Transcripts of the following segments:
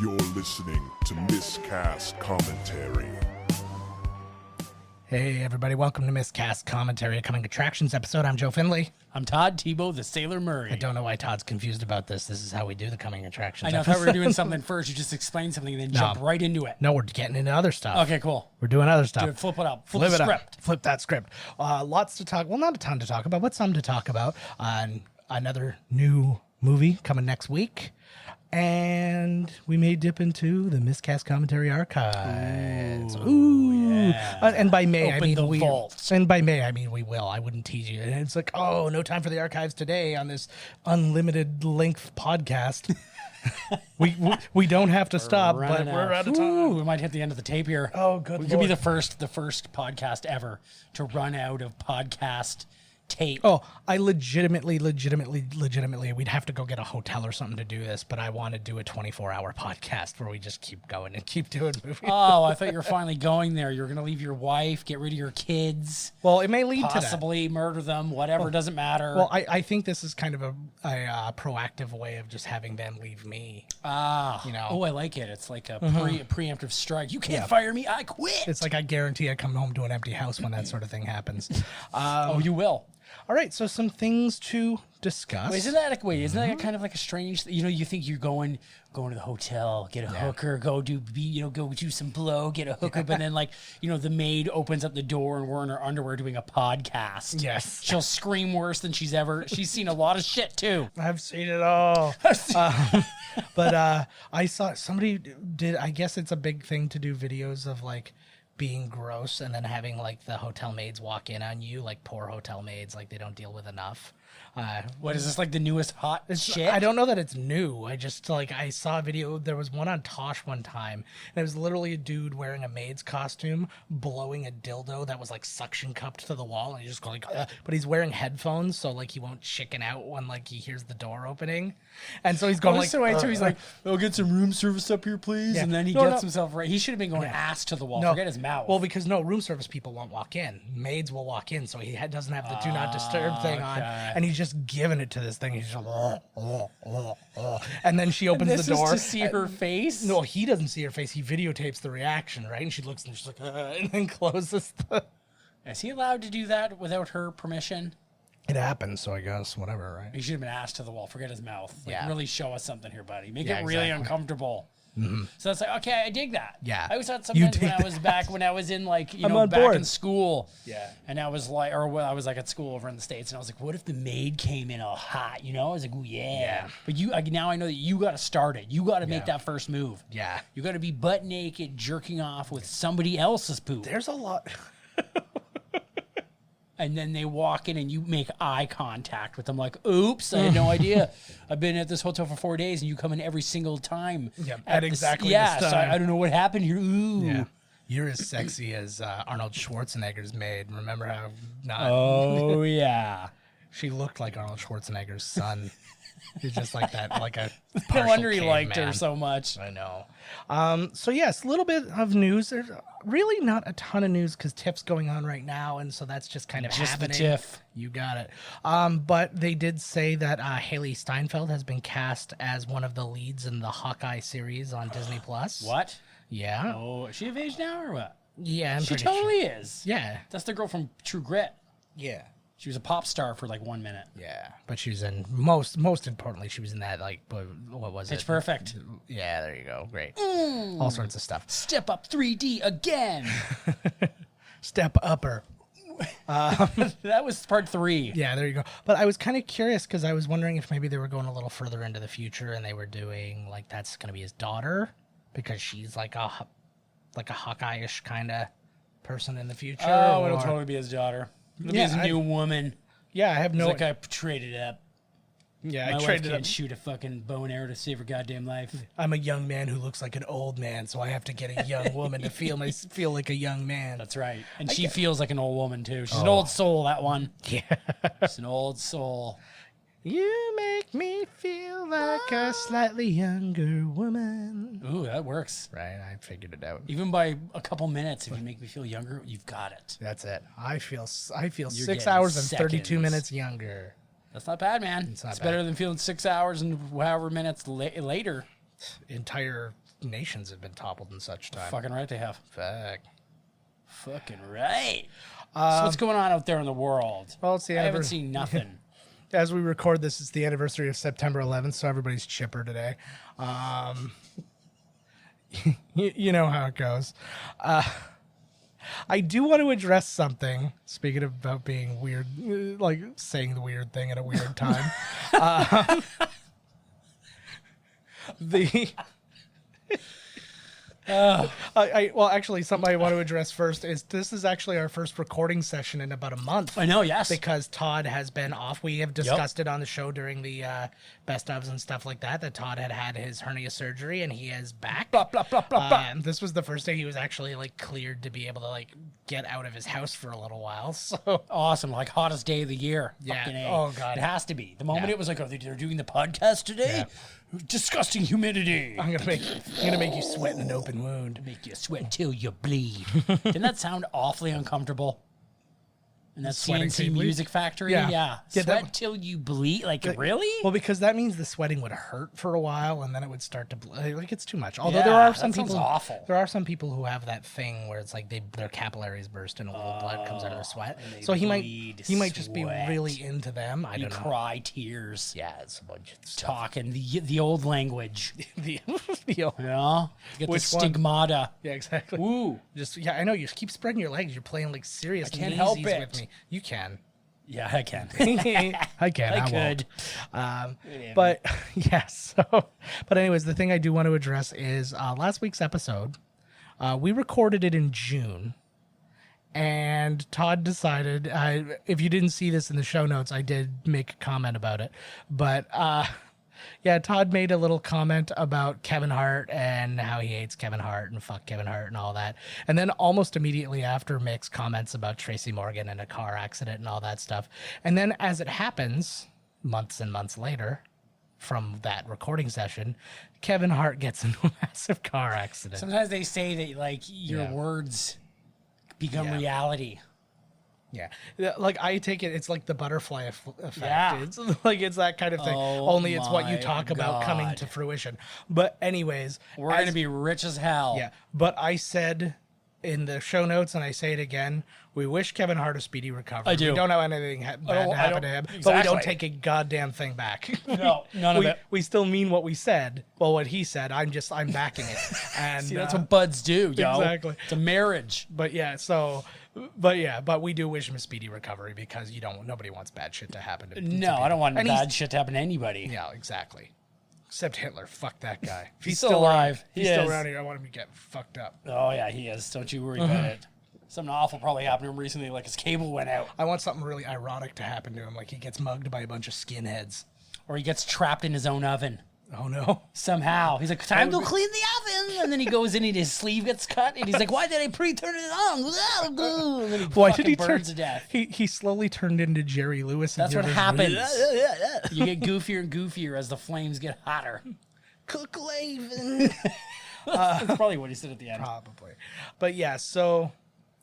You're listening to Miscast Commentary. Hey everybody, welcome to Miscast Commentary, a Coming Attractions episode. I'm Joe Finley. I'm Todd Tebow, the Sailor Murray. I don't know why Todd's confused about this. This is how we do the Coming Attractions I know, I thought we were doing something first. You just explain something and then jump right into it. No, we're getting into other stuff. Okay, cool. We're doing other stuff. Dude, flip it up. Flip the script. Flip that script. Lots to talk. Well, not a ton to talk about, but some to talk about. Another new movie coming next week. And we may dip into the Miscast Commentary archives. Ooh. Yeah. And by May, Open I mean the we. vault. And by May, I mean we will. I wouldn't tease you. And it's like, oh, no time for the archives today on this unlimited length podcast. we don't have to stop, but we're out of time. Ooh, we might hit the end of the tape here. Oh, good We could be Lord. the first podcast ever to run out of podcast tape. Oh, I legitimately, we'd have to go get a hotel or something to do this, but I want to do a 24-hour podcast where we just keep going and keep doing movies. Oh, I thought you were finally going there. You're going to leave your wife, get rid of your kids. Well, it may lead to that. Possibly murder them, whatever, doesn't matter. Well, I think this is kind of a proactive way of just having them leave me. you know. Oh, I like it. It's like a preemptive strike. You can't fire me. I quit. It's like I guarantee I come home to an empty house when that sort of thing happens. Oh, you will. All right, so some things to discuss. Isn't that kind of like a strange? You think you're going to the hotel, get a hooker, go do some blow, get a hooker, but then the maid opens up the door and we're in her underwear doing a podcast. Yes. She'll scream worse than she's seen a lot of shit too. I've seen it all. But I saw somebody did, I guess it's a big thing to do videos of like being gross and then having like the hotel maids walk in on you, like poor hotel maids, like they don't deal with enough. What is this, like the newest hot shit? I don't know that it's new. I just I saw a video. There was one on Tosh one time, and it was literally a dude wearing a maid's costume, blowing a dildo that was like suction cupped to the wall, and he's just going, but he's wearing headphones, so like he won't chicken out when like he hears the door opening, and so he's going so he's like, "I'll get some room service up here, please," and then he gets himself right. He should have been going ass to the wall. Forget his mouth. Well, because room service people won't walk in. Maids will walk in, so he doesn't have the do not disturb thing on, and he's just giving it to this thing. He's just and then she opens the door to see her face. No, he doesn't see her face. He videotapes the reaction, right? And she looks and she's like, and then closes the. Is he allowed to do that without her permission? It happens, so I guess whatever, right? He should have been asked to the wall. Forget his mouth. Really show us something here, buddy. Make it really exactly. uncomfortable. Mm-hmm. So it's like, okay, I dig that. Yeah. I always thought sometimes when I was in back in school. Yeah. And I was like, or when I was like at school over in the States, and I was like, what if the maid came in all hot? I was like, ooh, yeah. But now I know that you got to start it. You got to make that first move. Yeah. You got to be butt naked, jerking off with somebody else's poop. There's a lot. And then they walk in and you make eye contact with them like, oops, I had no idea. I've been at this hotel for 4 days and you come in every single time. Yeah, at exactly this time. So I don't know what happened here. Ooh. Yeah. You're as sexy as Arnold Schwarzenegger's maid. Remember how not... Oh, yeah. She looked like Arnold Schwarzenegger's son. He's just like that, like a No wonder he caveman. liked her so much. I know. So yes, a little bit of news. There's really not a ton of news because TIFF's going on right now, and so that's just kind of Just happening. the TIFF. You got it. But they did say that Hailee Steinfeld has been cast as one of the leads in the Hawkeye series on Disney Plus. What? Yeah. Oh, is she of age now or what? Yeah, She totally is. Yeah. That's the girl from True Grit. Yeah. She was a pop star for like 1 minute. Yeah, but she was in most importantly, she was in that what was it? Pitch Perfect. Yeah, there you go. Great. All sorts of stuff. Step Up 3D again. Step upper. That was part 3. Yeah, there you go. But I was kind of curious because I was wondering if maybe they were going a little further into the future and they were doing like that's going to be his daughter because she's like a Hawkeye-ish kind of person in the future. Oh, it'll totally be his daughter. It'll be his new woman. Yeah, I have no. Like I traded up. Yeah, My I wife traded can't up. shoot a fucking bow and arrow to save her goddamn life. I'm a young man who looks like an old man, so I have to get a young woman to feel like a young man. That's right. And she feels like an old woman too. She's an old soul, that one. Yeah. She's an old soul. You make me feel like a slightly younger woman. Ooh, that works. Right, I figured it out. Even by a couple minutes, if you make me feel younger, you've got it. That's it. I feel 6 getting hours and 32 seconds. minutes younger. That's not bad, man. It's not bad. Better than feeling 6 hours and however minutes later. Entire nations have been toppled in such time. Fucking right they have. Fact. Fucking right. So what's going on out there in the world? Well, it's the I haven't seen nothing. As we record this, it's the anniversary of September 11th, so everybody's chipper today. You know how it goes. I do want to address something, speaking about being weird, like saying the weird thing at a weird time. Well, actually, something I want to address first is this is actually our first recording session in about a month. I know, yes. Because Todd has been off. We have discussed it on the show during the best ofs and stuff like that, that Todd had his hernia surgery and he is back. Blah, blah, blah, blah, blah. This was the first day he was actually like cleared to be able to like get out of his house for a little while. So Awesome, like hottest day of the year. Yeah. Fucking A. Oh, God. It has to be. The moment Yeah. it was like, oh, they're doing the podcast today? Disgusting humidity. I'm gonna make you sweat in an open wound. Make you sweat till you bleed. Didn't that sound awfully uncomfortable? And that Sweating till CNC you bleed? Music Factory? Yeah. Yeah. Yeah, Sweat that- till you bleed? Like, really? Well, because that means the sweating would hurt for a while, and then it would start to like it's too much. Although Yeah, there are some that sounds people, awful. there are some people who have that thing where it's like their capillaries burst and a little blood comes out of their sweat. and they So he bleed might just be sweat. really into them. I You don't know. cry tears. Yeah, it's a bunch of stuff. Talking the old language. the Yeah. Get Which the one? stigmata. yeah, exactly. Ooh. Just I know you keep spreading your legs. You're playing like serious. I can't help kneesies it. with me. You can. Yeah, I can. I can. I won't. could. But yes. But anyways, the thing I do want to address is last week's episode. We recorded it in June, and Todd decided. If you didn't see this in the show notes, I did make a comment about it. But yeah, Todd made a little comment about Kevin Hart and how he hates Kevin Hart and fuck Kevin Hart and all that. And then almost immediately after makes comments about Tracy Morgan and a car accident and all that stuff. And then as it happens, months and months later from that recording session, Kevin Hart gets into a massive car accident. Sometimes they say that, like, your Yeah. words become Yeah. reality. Yeah, like I take it, it's like the butterfly effect. Yeah. It's like it's that kind of thing. Oh Only it's what you my talk about coming God. to fruition. But anyways, We're going to be rich as hell. yeah. But I said in the show notes, and I say it again, we wish Kevin Hart a speedy recovery. I do. We don't know anything bad to I happen don't- to him, but we exactly. don't take a goddamn thing back. No, none of we, it. We still mean what we said. Well, what he said, I'm backing it. And See, that's what buds do, yo. exactly. It's a marriage. But yeah, but we do wish him a speedy recovery because nobody wants bad shit to happen to No, I don't want And he's- bad shit to happen to anybody. Yeah, exactly. Except Hitler. Fuck that guy. If He's still alive. Around, he's He still is. around here. I want him to get fucked up. Oh, yeah, he is. Don't you worry about it. Something awful probably happened to him recently, like his cable went out. I want something really ironic to happen to him, like he gets mugged by a bunch of skinheads. Or he gets trapped in his own oven. Oh no. Somehow. He's like, time to clean the oven. And then he goes in and his sleeve gets cut. And he's like, why did I pre-turn it on? And then he Why did he burns turn to death. He slowly turned into Jerry Lewis. That's what Jerry- happens. You get goofier and goofier as the flames get hotter. Cook Laven. That's probably what he said at the end. Probably. But yeah, so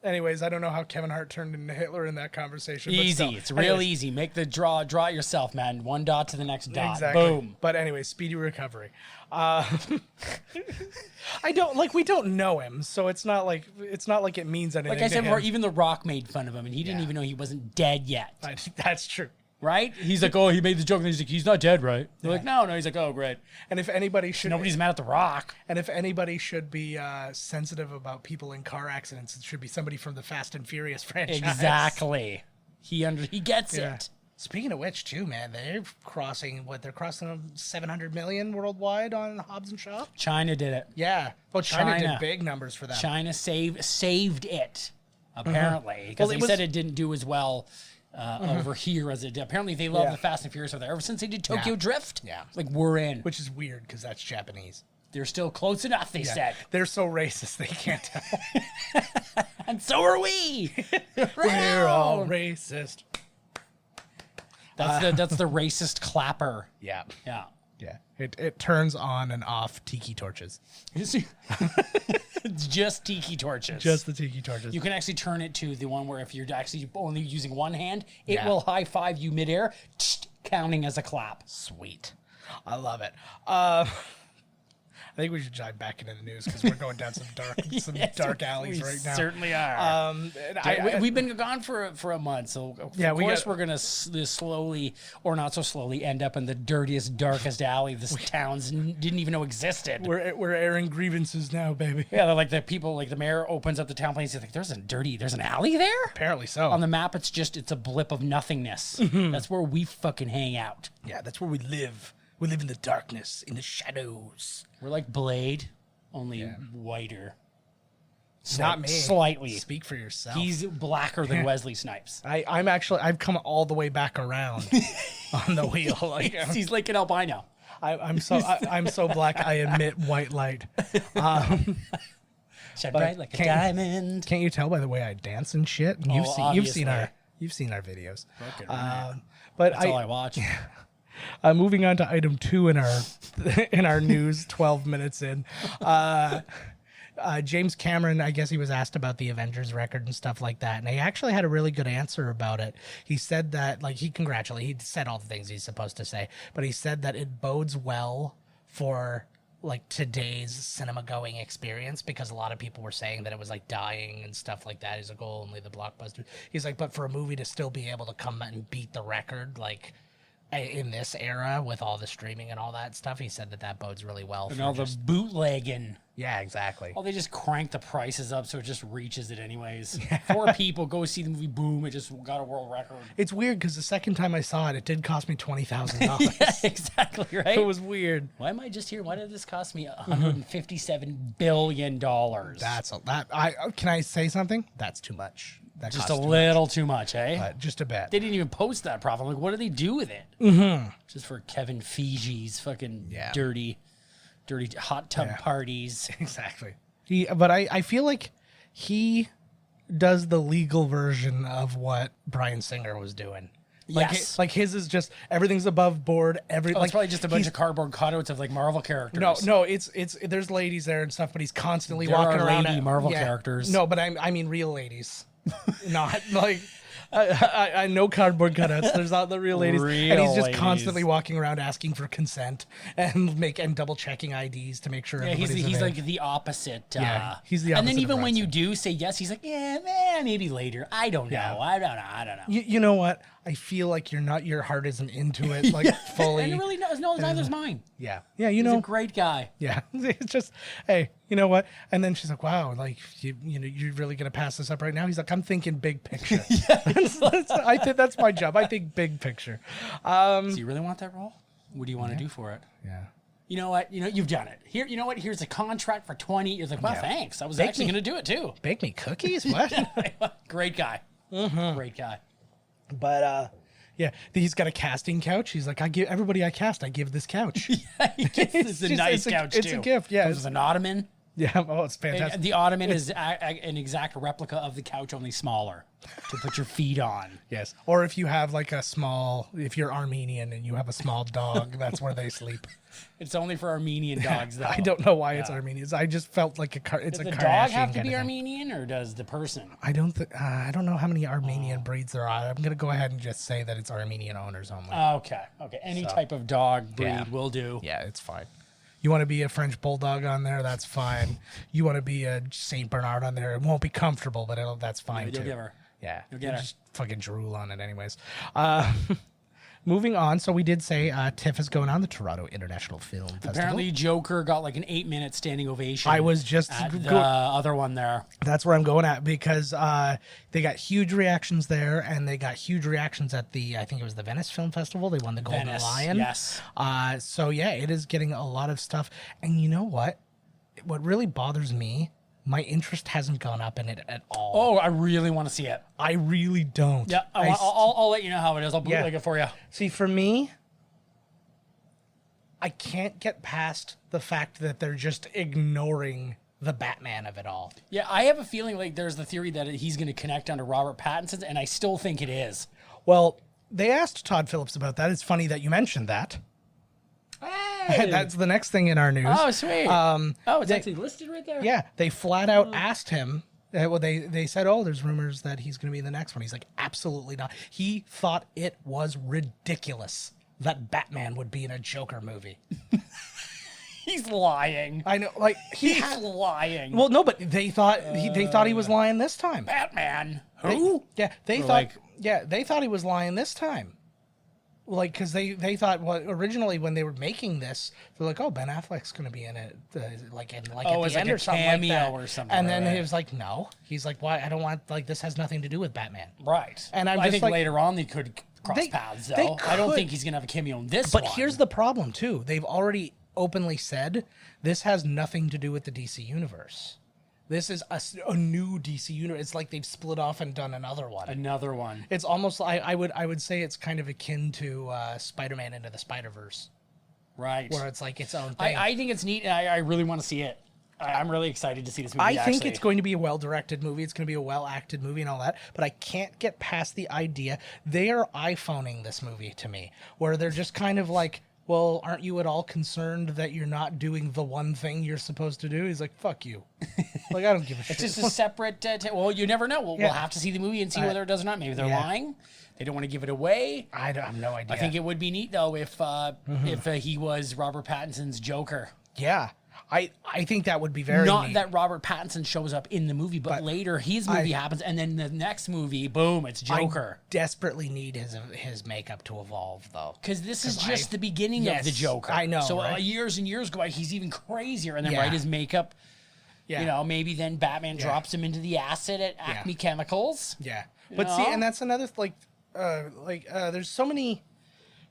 anyways, I don't know how Kevin Hart turned into Hitler in that conversation. But Easy. still. It's real Anyways, easy. Make the draw it yourself, man. One dot to the next dot. Exactly. Boom. But anyway, speedy recovery. We don't know him, so it's not like it means anything. Like I to said before, him. even The Rock made fun of him, and he didn't Yeah. even know he wasn't dead yet. That's true. Right? He's like, oh, he made the joke, and he's like, he's not dead, right? They're like, no. He's like, oh, great. And if anybody should, Nobody's mad at The Rock. and if anybody should be sensitive about people in car accidents, it should be somebody from the Fast and Furious franchise. Exactly. He gets Yeah. it. Speaking of which, too, man, they're crossing 700 million worldwide on Hobbs and Shaw. China did it. Yeah. Well, China China. did big numbers for that. China saved it, apparently. Because Well, it they said was- it didn't do as well over here as it did. Apparently, they love Yeah. the Fast and Furious over there. Ever since they did Tokyo Drift, Yeah. like, we're in. Which is weird because that's Japanese. They're still close enough, they said. They're so racist they can't tell. And so are we. We're all racist. That's the racist clapper. Yeah. Yeah. Yeah. It turns on and off tiki torches. It's just tiki torches. Just the tiki torches. You can actually turn it to the one where if you're actually only using one hand, it Yeah. will high five you midair, counting as a clap. Sweet. I love it. think we should dive back into the news because we're going down some dark alleys right now. Certainly are. We've been gone for a month, so of course we're gonna slowly, or not so slowly, end up in the dirtiest, darkest alley this town's didn't even know existed. We're airing grievances now, baby. Yeah, they're like the mayor opens up the town place. He's like, there's an alley there. Apparently so. On the map, it's a blip of nothingness. That's where we fucking hang out. Yeah, that's where we live. We live in the darkness, in the shadows. We're like Blade, only whiter. Not me. Slightly. Speak for yourself. He's blacker than Wesley Snipes. I've come all the way back around on the wheel. Like he's like an albino. I'm so black I emit white light. Shine bright like a diamond. Can't you tell by the way I dance and shit? And you've seen our videos. But that's all I watch. Moving on to item 2 in our news, 12 minutes in. James Cameron, I guess he was asked about the Avengers record and stuff like that, and he actually had a really good answer about it. He said that, like, he said all the things he's supposed to say, but he said that it bodes well for like today's cinema going experience because a lot of people were saying that it was like dying and stuff like that. He's like, oh, only the blockbuster. He's like, but for a movie to still be able to come and beat the record, like, in this era with all the streaming and all that stuff, he said that bodes really well. And all the bootlegging. Yeah, exactly. Oh, they just crank the prices up so it just reaches it anyways. 4 people go see the movie, boom, it just got a world record. It's weird because the second time I saw it, it did cost me $20,000. Yeah, exactly, right? It was weird. Why am I just here? Why did this cost me $157 billion? Can I say something? That's too much. That just a little too much, eh? Just a bit. They didn't even post that profit. I'm like, what do they do with it? Just for Kevin Feige's fucking dirty hot tub parties. Exactly. But I feel like he does the legal version of what Bryan Singer was doing. Yes. Like his is just everything's above board. It's probably just a bunch of cardboard cutouts of like Marvel characters. No, it's there's ladies there and stuff, but he's constantly walking around. Lady Marvel characters. No, but I mean real ladies. Not like I know cardboard cutouts. There's not the real ladies, and he's just constantly walking around asking for consent and double checking IDs to make sure. Yeah, he's like the opposite. He's the opposite. And then even when you do say yes, he's like, yeah, maybe later. I don't know. I don't know. You know what? I feel like your heart isn't into it like fully. And it really no, neither's mine. Yeah, he's a great guy. Yeah, it's just, hey, you know what? And then she's like, wow, like you know, you're really gonna pass this up right now? He's like, I'm thinking big picture. I think that's my job. I think big picture. So you really want that role? What do you want to do for it? Yeah. You know what? You know, you've done it. Here, you know what? Here's a contract for 20 years. Like, wow, thanks. I was actually going to do it too. Bake me cookies? What? Great guy. Great guy. But, yeah, he's got a casting couch. He's like, I give everybody I cast, I give this couch. It's a nice couch, too. It's a gift, yeah. It's an ottoman. Yeah, oh, it's fantastic. And the ottoman is an exact replica of the couch, only smaller, to put your feet on. Yes. Or if you have like if you're Armenian and you have a small dog, that's where they sleep. It's only for Armenian dogs, though. I don't know why it's Armenians. I just felt like it's does a the Kardashian dog have to be kind of Armenian, or does the person? I don't know how many Armenian breeds there are. I'm going to go ahead and just say that it's Armenian owners only. Okay. Any type of dog breed will do. Yeah, it's fine. You want to be a French Bulldog on there? That's fine. You want to be a Saint Bernard on there? It won't be comfortable, but that's fine too. You'll get her. Yeah, you'll get her. Just fucking drool on it, anyways. Moving on, so we did say TIFF is going on, the Toronto International Film Festival. Apparently, Joker got like an 8-minute standing ovation. I was just at the other one there. That's where I'm going at because they got huge reactions there, and they got huge reactions at I think it was the Venice Film Festival. They won the Golden Lion. Yes. So yeah, it is getting a lot of stuff. And you know what? What really bothers me, my interest hasn't gone up in it at all. Oh, I really want to see it. I really don't. Yeah, I'll let you know how it is. I'll bootleg it for you. See, for me, I can't get past the fact that they're just ignoring the Batman of it all. Yeah, I have a feeling like there's the theory that he's going to connect onto Robert Pattinson, and I still think it is. Well, they asked Todd Phillips about that. It's funny that you mentioned that. Hey. That's the next thing in our news. Oh, sweet. It's actually listed right there? Yeah, they flat out asked him. Well, they said, oh, there's rumors that he's going to be in the next one. He's like, absolutely not. He thought it was ridiculous that Batman would be in a Joker movie. He's lying. I know, like He's lying. Well, no, but they thought he was lying this time. Batman. Who? They thought they thought he was lying this time. Like, because they thought, well, originally when they were making this, they're like, oh, Ben Affleck's going to be in it, at the end like or a something like that. cameo or something. And then right. he was like, no. He's like, why? I don't want, like, this has nothing to do with Batman. Right. And I just think like, later on they could cross paths, though. I don't think he's going to have a cameo in this one. But here's the problem, too. They've already openly said this has nothing to do with the DC universe. This is a new DC universe. It's like they've split off and done another one. Another one. It's almost, I would say it's kind of akin to Spider-Man Into the Spider-Verse. Right. Where it's like its own thing. I think it's neat, and I really want to see it. I'm really excited to see this movie, I think it's going to be a well-directed movie. It's going to be a well-acted movie and all that. But I can't get past the idea. They are iPhoning this movie to me. Where they're just kind of like, well, aren't you at all concerned that you're not doing the one thing you're supposed to do? He's like, fuck you. Like, I don't give a shit. It's just a separate... well, you never know. We'll have to see the movie and see whether it does or not. Maybe they're lying. They don't want to give it away. I have no idea. I think it would be neat, though, if he was Robert Pattinson's Joker. Yeah. I think that would be very Not neat. that Robert Pattinson shows up in the movie, but later his movie happens, and then the next movie, boom, it's Joker. I desperately need his makeup to evolve, though. Because this is just the beginning of the Joker. I know, So right? Years and years go by, he's even crazier, and then his makeup... Yeah. You know, maybe then Batman drops him into the acid at Acme Chemicals. Yeah. But see, and that's another, there's so many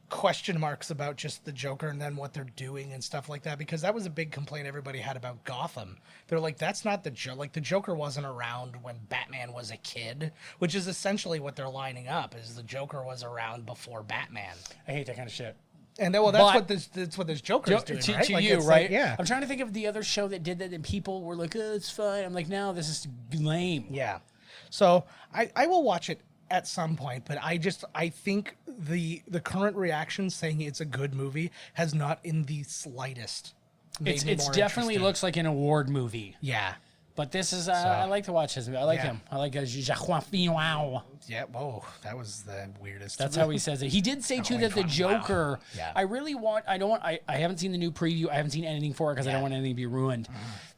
question marks about just the Joker and then what they're doing and stuff like that, because that was a big complaint everybody had about Gotham. They're like, that's not the Joker. Like, the Joker wasn't around when Batman was a kid, which is essentially what they're lining up, is the Joker was around before Batman. I hate that kind of shit. And then, well, that's what this Joker is doing, right? To like, you, it's right? Like, yeah. I'm trying to think of the other show that did that, and people were like, "Oh, it's fine." I'm like, "No, this is lame." Yeah. So I will watch it at some point, but I think the current reaction saying it's a good movie has not in the slightest made me It's more definitely interested. looks like an award movie. Yeah. But this is I like to watch his movie. I like Yeah. him. I like Joaquin. Yeah. Whoa, that was the weirdest. That's how he says it. He did say too that the Joker. Yeah. I really want. I haven't seen the new preview. I haven't seen anything for it because I don't want anything to be ruined.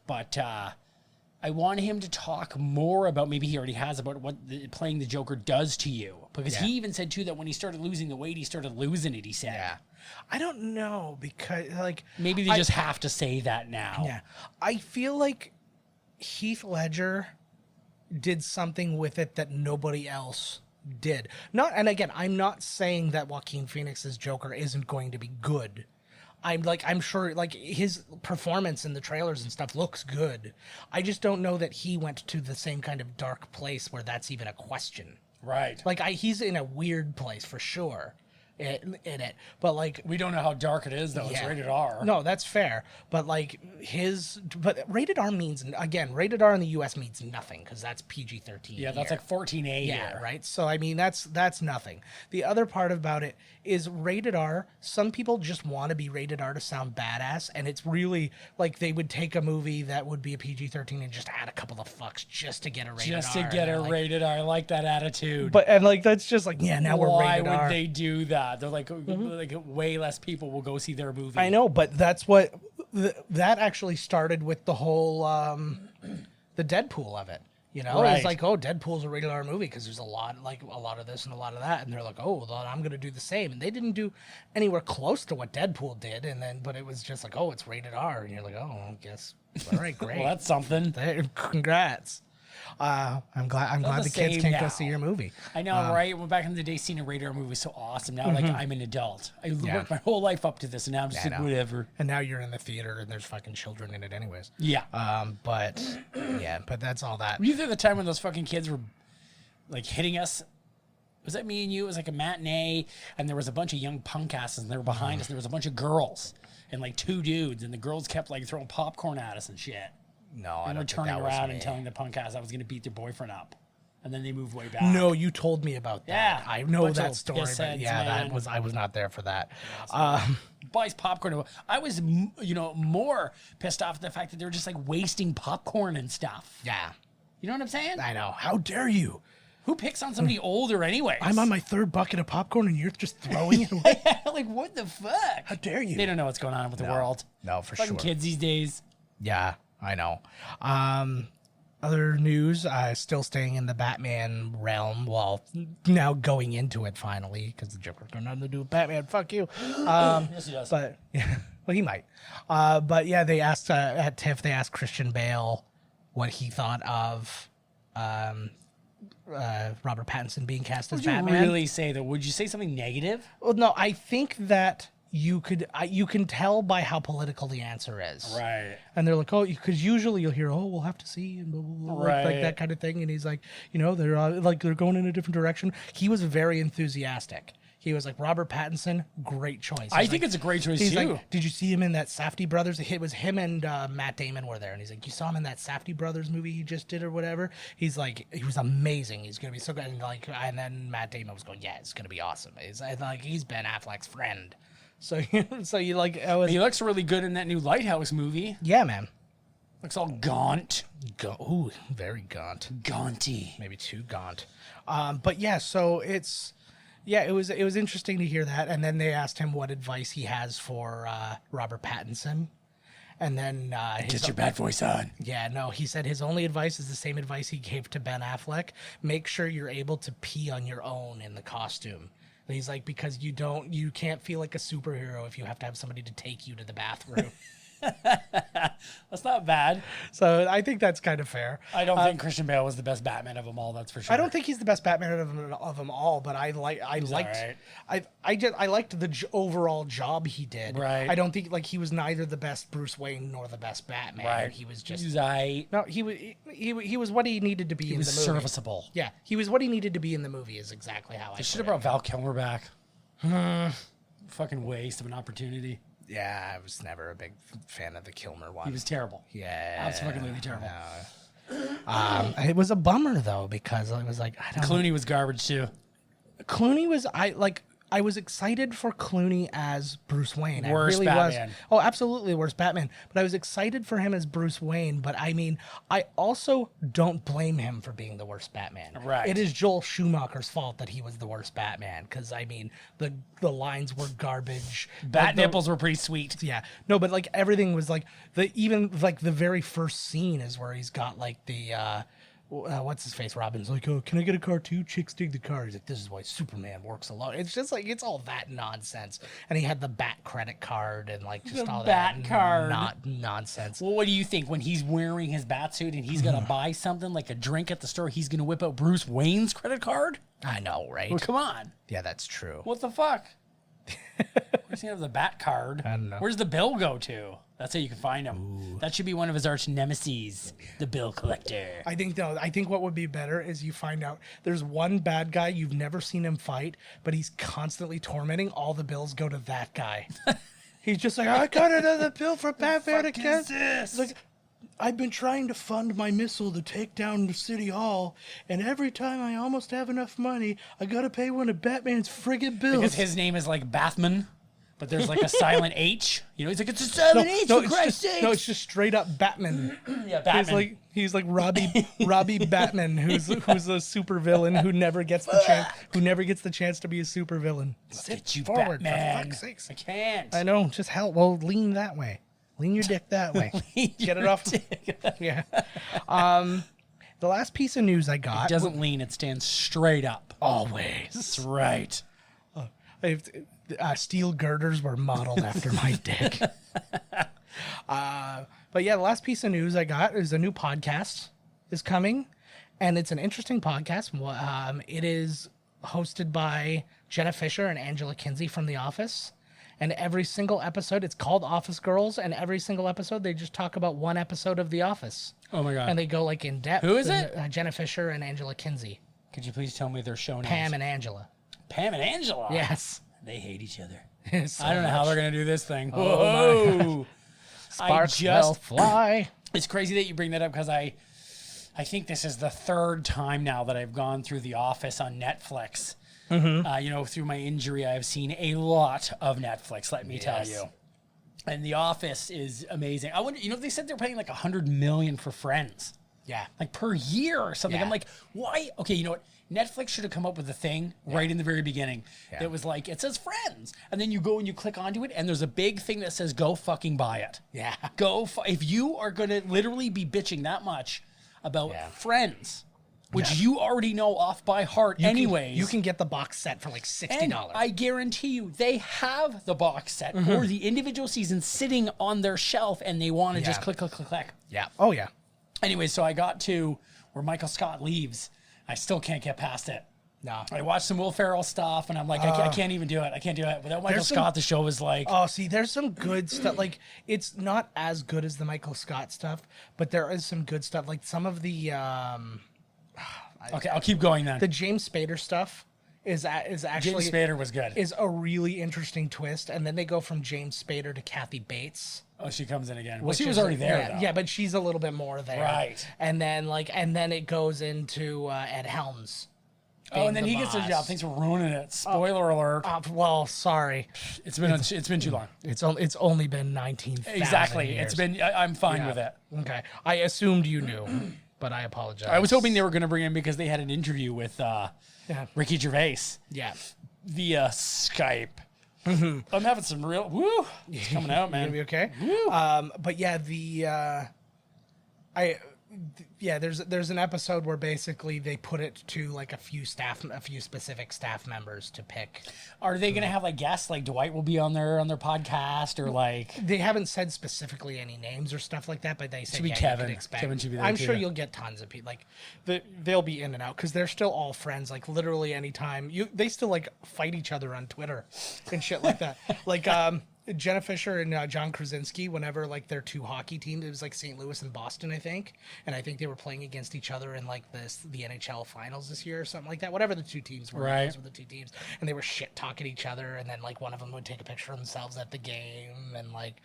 But I want him to talk more about. Maybe he already has about what playing the Joker does to you. Because he even said too that when he started losing the weight, he started losing it. He said. Yeah. I don't know, because like maybe they just have to say that now. Yeah. I feel like Heath Ledger did something with it that nobody else did. And again, I'm not saying that Joaquin Phoenix's Joker isn't going to be good. I'm sure like his performance in the trailers and stuff looks good. I just don't know that he went to the same kind of dark place where that's even a question. Right. Like he's in a weird place for sure. In it, but like we don't know how dark it is though. It's rated R. No, that's fair. But like but rated R means, again, rated R in the U.S. means nothing because that's PG-13. Yeah, that's like 14A. Yeah, here. right. So I mean, that's nothing. The other part about it is rated R. Some people just want to be rated R to sound badass, and it's really like they would take a movie that would be a PG-13 and just add a couple of fucks just to get a rated R. Just to get a rated R. I like that attitude. But and like that's just like we're rated R. Why would they do that? They're like way less people will go see their movie. I know, but that's what that actually started with the whole the Deadpool of it. You know, Right. It's like, oh, Deadpool's a rated R movie because there's a lot of this and a lot of that, and they're like, oh, well, I'm going to do the same, and they didn't do anywhere close to what Deadpool did, but it was just like, oh, it's rated R, and you're like, oh, I guess, all right, great, Well, that's something. Congrats. I'm glad the kids same can now. go see your movie. I know, right? Well, back in the day, seeing a rated R movie was so awesome. Now, like, I'm an adult. I worked my whole life up to this, and now I'm just like, whatever. And now you're in the theater, and there's fucking children in it anyways. Yeah. But that's all that. Were you there the time when those fucking kids were, like, hitting us? Was that me and you? It was like a matinee, and there was a bunch of young punk asses, and they were behind us, and there was a bunch of girls, and, like, 2 dudes, and the girls kept, like, throwing popcorn at us and shit. No, I And don't we're think turning that was around me. and telling the punk ass I was going to beat their boyfriend up. And then they moved way back. No, you told me about that. Yeah. I know Bunch that of story, but pissheads, yeah, man. I was not there for that. Buys popcorn. I was, more pissed off at the fact that they're just like wasting popcorn and stuff. Yeah, You know what I'm saying? I know. How dare you? Who picks on somebody older anyway? I'm on my third bucket of popcorn and you're just throwing it away. Like, what the fuck? How dare you? They don't know what's going on with the world. No, for Fucking sure. kids these days. Yeah, I know. Other news, still staying in the Batman realm, well, now going into it finally, because the Joker's got nothing to do with Batman. Fuck you. Yes, he does. But, yeah, well, he might. But, yeah, they asked, at TIFF, they asked Christian Bale what he thought of Robert Pattinson being cast as Batman. Would you really say that? Would you say something negative? Well, no, I think that you can tell by how political the answer is. Right. And they're like, oh, because usually you'll hear, oh, we'll have to see, and blah, blah, blah, like Right. that kind of thing. And he's like, they're going in a different direction. He was very enthusiastic. He was like, Robert Pattinson, great choice. I think it's a great choice, He's too. like, did you see him in that Safdie Brothers? It was him and Matt Damon were there. And he's like, you saw him in that Safdie Brothers movie he just did or whatever? He's like, he was amazing. He's going to be so good. And then Matt Damon was going, yeah, it's going to be awesome. He's Ben Affleck's friend. So, you like, He looks really good in that new Lighthouse movie. yeah, man. Looks all gaunt. Ooh, very gaunt. Gaunty. Maybe too gaunt. But yeah, so it was interesting to hear that. And then they asked him what advice he has for Robert Pattinson. And then Get your bad voice on. yeah, no, he said his only advice is the same advice he gave to Ben Affleck. Make sure you're able to pee on your own in the costume. And he's like, because you can't feel like a superhero if you have to have somebody to take you to the bathroom. That's not bad. So I think that's kind of fair. I don't think Christian Bale was the best Batman of them all. That's for sure. I don't think he's the best Batman of them all, but I liked the overall job he did. Right. I don't think he was neither the best Bruce Wayne nor the best Batman. Right. He was just No, he was what he needed to be in was the movie. serviceable. Yeah, he was what he needed to be in the movie. Is exactly how They I should have put it. brought Val Kilmer back. Fucking waste of an opportunity. Yeah, I was never a big fan of the Kilmer one. He was terrible. yeah, Absolutely terrible. It was a bummer though because I was like, I don't. Clooney was garbage too. Clooney was I was excited for Clooney as Bruce Wayne. Worst I really Batman. was. Oh, absolutely worst Batman. But I was excited for him as Bruce Wayne. But I mean, I also don't blame him for being the worst Batman. Right. It is Joel Schumacher's fault that he was the worst Batman. Because I mean, the lines were garbage. Bat The- nipples were pretty sweet. Yeah. No, but everything was the very first scene is where he's got the what's his face? Robin's like, oh, can I get a car too? Chicks dig the car. He's like, this is why Superman works alone. It's just it's all that nonsense. And he had the Bat credit card and just The all Bat that card. not nonsense. Well, what do you think when he's wearing his bat suit and he's gonna buy something like a drink at the store? He's gonna whip out Bruce Wayne's credit card? I know, right? Well, come on. Yeah, that's true. What the fuck? Where's he have the bat card? I don't know. Where's the bill go to? That's how you can find him. That should be one of his arch nemeses, the bill collector. I think what would be better is you find out there's one bad guy you've never seen him fight, but he's constantly tormenting. All the bills go to that guy. He's just like, I got another bill for Batman again. Like, I've been trying to fund my missile to take down the city hall, and every time I almost have enough money, I gotta pay one of Batman's friggin' bills. Because his name is like Bathman, but there's like a silent H. You know, he's like, it's a silent H for Christ's sake. No, it's just straight up Batman. Yeah, Batman. He's like Robbie Batman, who's a super villain who never gets the chance to be a super villain. Get you, forward, Batman. for fuck's sakes. I can't. I know, just help. Well, lean that way. Lean your dick that way. Get it off. Yeah. The last piece of news I got. It doesn't lean, it stands straight up. Always. That's right. Steel girders were modeled after my dick. But yeah, the last piece of news I got is a new podcast is coming, and it's an interesting podcast. It is hosted by Jenna Fisher and Angela Kinsey from The Office. And every single episode, it's called Office Girls, and every single episode, they just talk about one episode of The Office. Oh my God. And they go in depth. Who is it? Jenna Fisher and Angela Kinsey. Could you please tell me their show names? Pam and Angela. Pam and Angela? Yes. They hate each other. So I don't know how much. they're going to do this thing. Oh my Whoa. Sparks will fly. It's crazy that you bring that up because I think this is the third time now that I've gone through The Office on Netflix. Mm-hmm. Through my injury, I've seen a lot of Netflix, let me tell you. And The Office is amazing. I wonder, they said they're paying like $100 million for Friends. Yeah. Like per year or something. Yeah. I'm like, why? Okay, you know what? Netflix should have come up with a thing right in the very beginning that was like, it says Friends. And then you go and you click onto it and there's a big thing that says, go fucking buy it. Yeah. If you are going to literally be bitching that much about Friends, which you already know off by heart anyways. You can get the box set for like $60. And I guarantee you, they have the box set or the individual seasons sitting on their shelf and they want to just click. Yeah. Oh, yeah. Anyway, so I got to where Michael Scott leaves. I still can't get past it. No. I watched some Will Ferrell stuff, and I'm like, I can't even do it. I can't do it. Without Michael Scott, the show is like... Oh, see, there's some good stuff. Like, it's not as good as the Michael Scott stuff, but there is some good stuff. Like, some of the... okay, I'll keep going then. The James Spader stuff is actually... James Spader was good. Is a really interesting twist, and then they go from James Spader to Kathy Bates. Oh, she comes in again. Well, she was already there, though. Yeah, but she's a little bit more there. Right. And then, it goes into Ed Helms. Oh, and then he gets a job. Thanks for ruining it. Spoiler alert. Well, sorry. It's been too long. It's only been 19,000 Exactly. years. It's been. I'm fine with it. Okay. I assumed you knew, but I apologize. I was hoping they were going to bring him because they had an interview with Ricky Gervais Yeah. via Skype. I'm having some real... Woo! It's coming out, man. You're gonna be okay? Woo. But yeah, there's an episode where basically they put it to like a few specific staff members to pick. Are they going to have like guests? Like Dwight will be on their podcast, or like... They haven't said specifically any names or stuff like that, but they said Should be you Kevin. can expect. Kevin should be there I'm too. sure you'll get tons of people. Like they'll be in and out because they're still all friends. Like literally anytime they still like fight each other on Twitter and shit like that. Like Jenna Fisher and John Krasinski, whenever like their two hockey teams, it was like St. Louis and Boston, I think, and I think they were playing against each other in like the NHL finals this year or something like that. Whatever the two teams were, right? Those were the two teams, and they were shit talking each other, and then like one of them would take a picture of themselves at the game, and like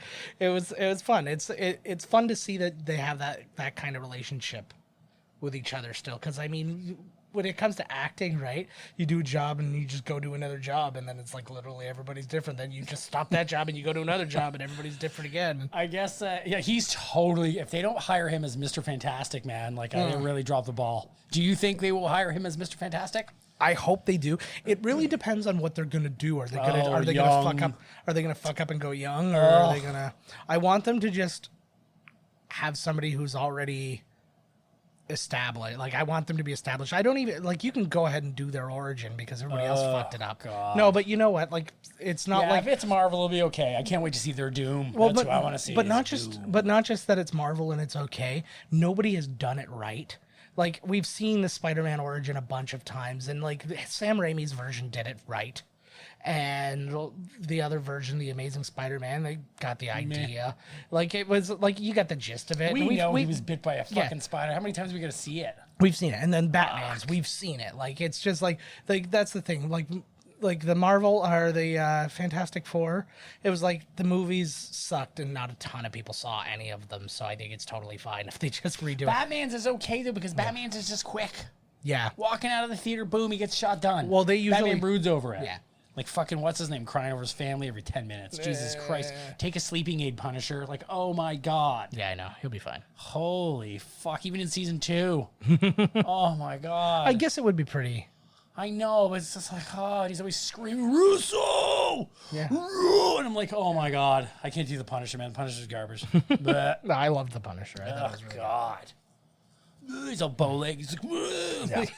it was fun. It's fun to see that they have that kind of relationship with each other still, because I mean, when it comes to acting, right, you do a job and you just go do another job, and then it's like literally everybody's different. Then you just stop that job and you go to another job and everybody's different again. I guess he's totally, if they don't hire him as Mr. Fantastic, man, like I really dropped the ball. Do you think they will hire him as Mr. Fantastic? I hope they do. It really depends on what they're gonna do. Are they gonna fuck up? Are they gonna fuck up and go young, or are they gonna? I want them to just have somebody who's already established. Like, I want them to be established. I don't even like, you can go ahead and do their origin because everybody else fucked it up. God. No, but you know what? Like, it's not like if it's Marvel, it'll be okay. I can't wait to see their Doom. well, That's what I want to see. But not just that it's Marvel and it's okay. Nobody has done it right. Like, we've seen the Spider-Man origin a bunch of times, and like Sam Raimi's version did it right. And the other version, The Amazing Spider-Man, they got the idea. Like, it was like, you got the gist of it. We know he was bit by a fucking spider. How many times are we going to see it? We've seen it. And then Batman's, we've seen it. Like, it's just like that's the thing. Like the Marvel or the Fantastic Four, it was like the movies sucked and not a ton of people saw any of them. So I think it's totally fine if they just redo it. Batman's is okay, though, because Batman's is just quick. Yeah. Walking out of the theater, boom, he gets shot, done. Well, they usually... Batman broods over it. Yeah. Like fucking, what's his name, crying over his family every 10 minutes. Jesus Christ. Take a sleeping aid, Punisher. Like, oh my God. Yeah, I know. He'll be fine. Holy fuck. Even in season 2. Oh my God. I guess it would be pretty... I know, but it's just like, oh, he's always screaming, Russo! Yeah. And I'm like, oh my God. I can't do the Punisher, man. The Punisher's garbage. But, No, I love the Punisher. I thought it oh was really God. He's all bow leg. He's like,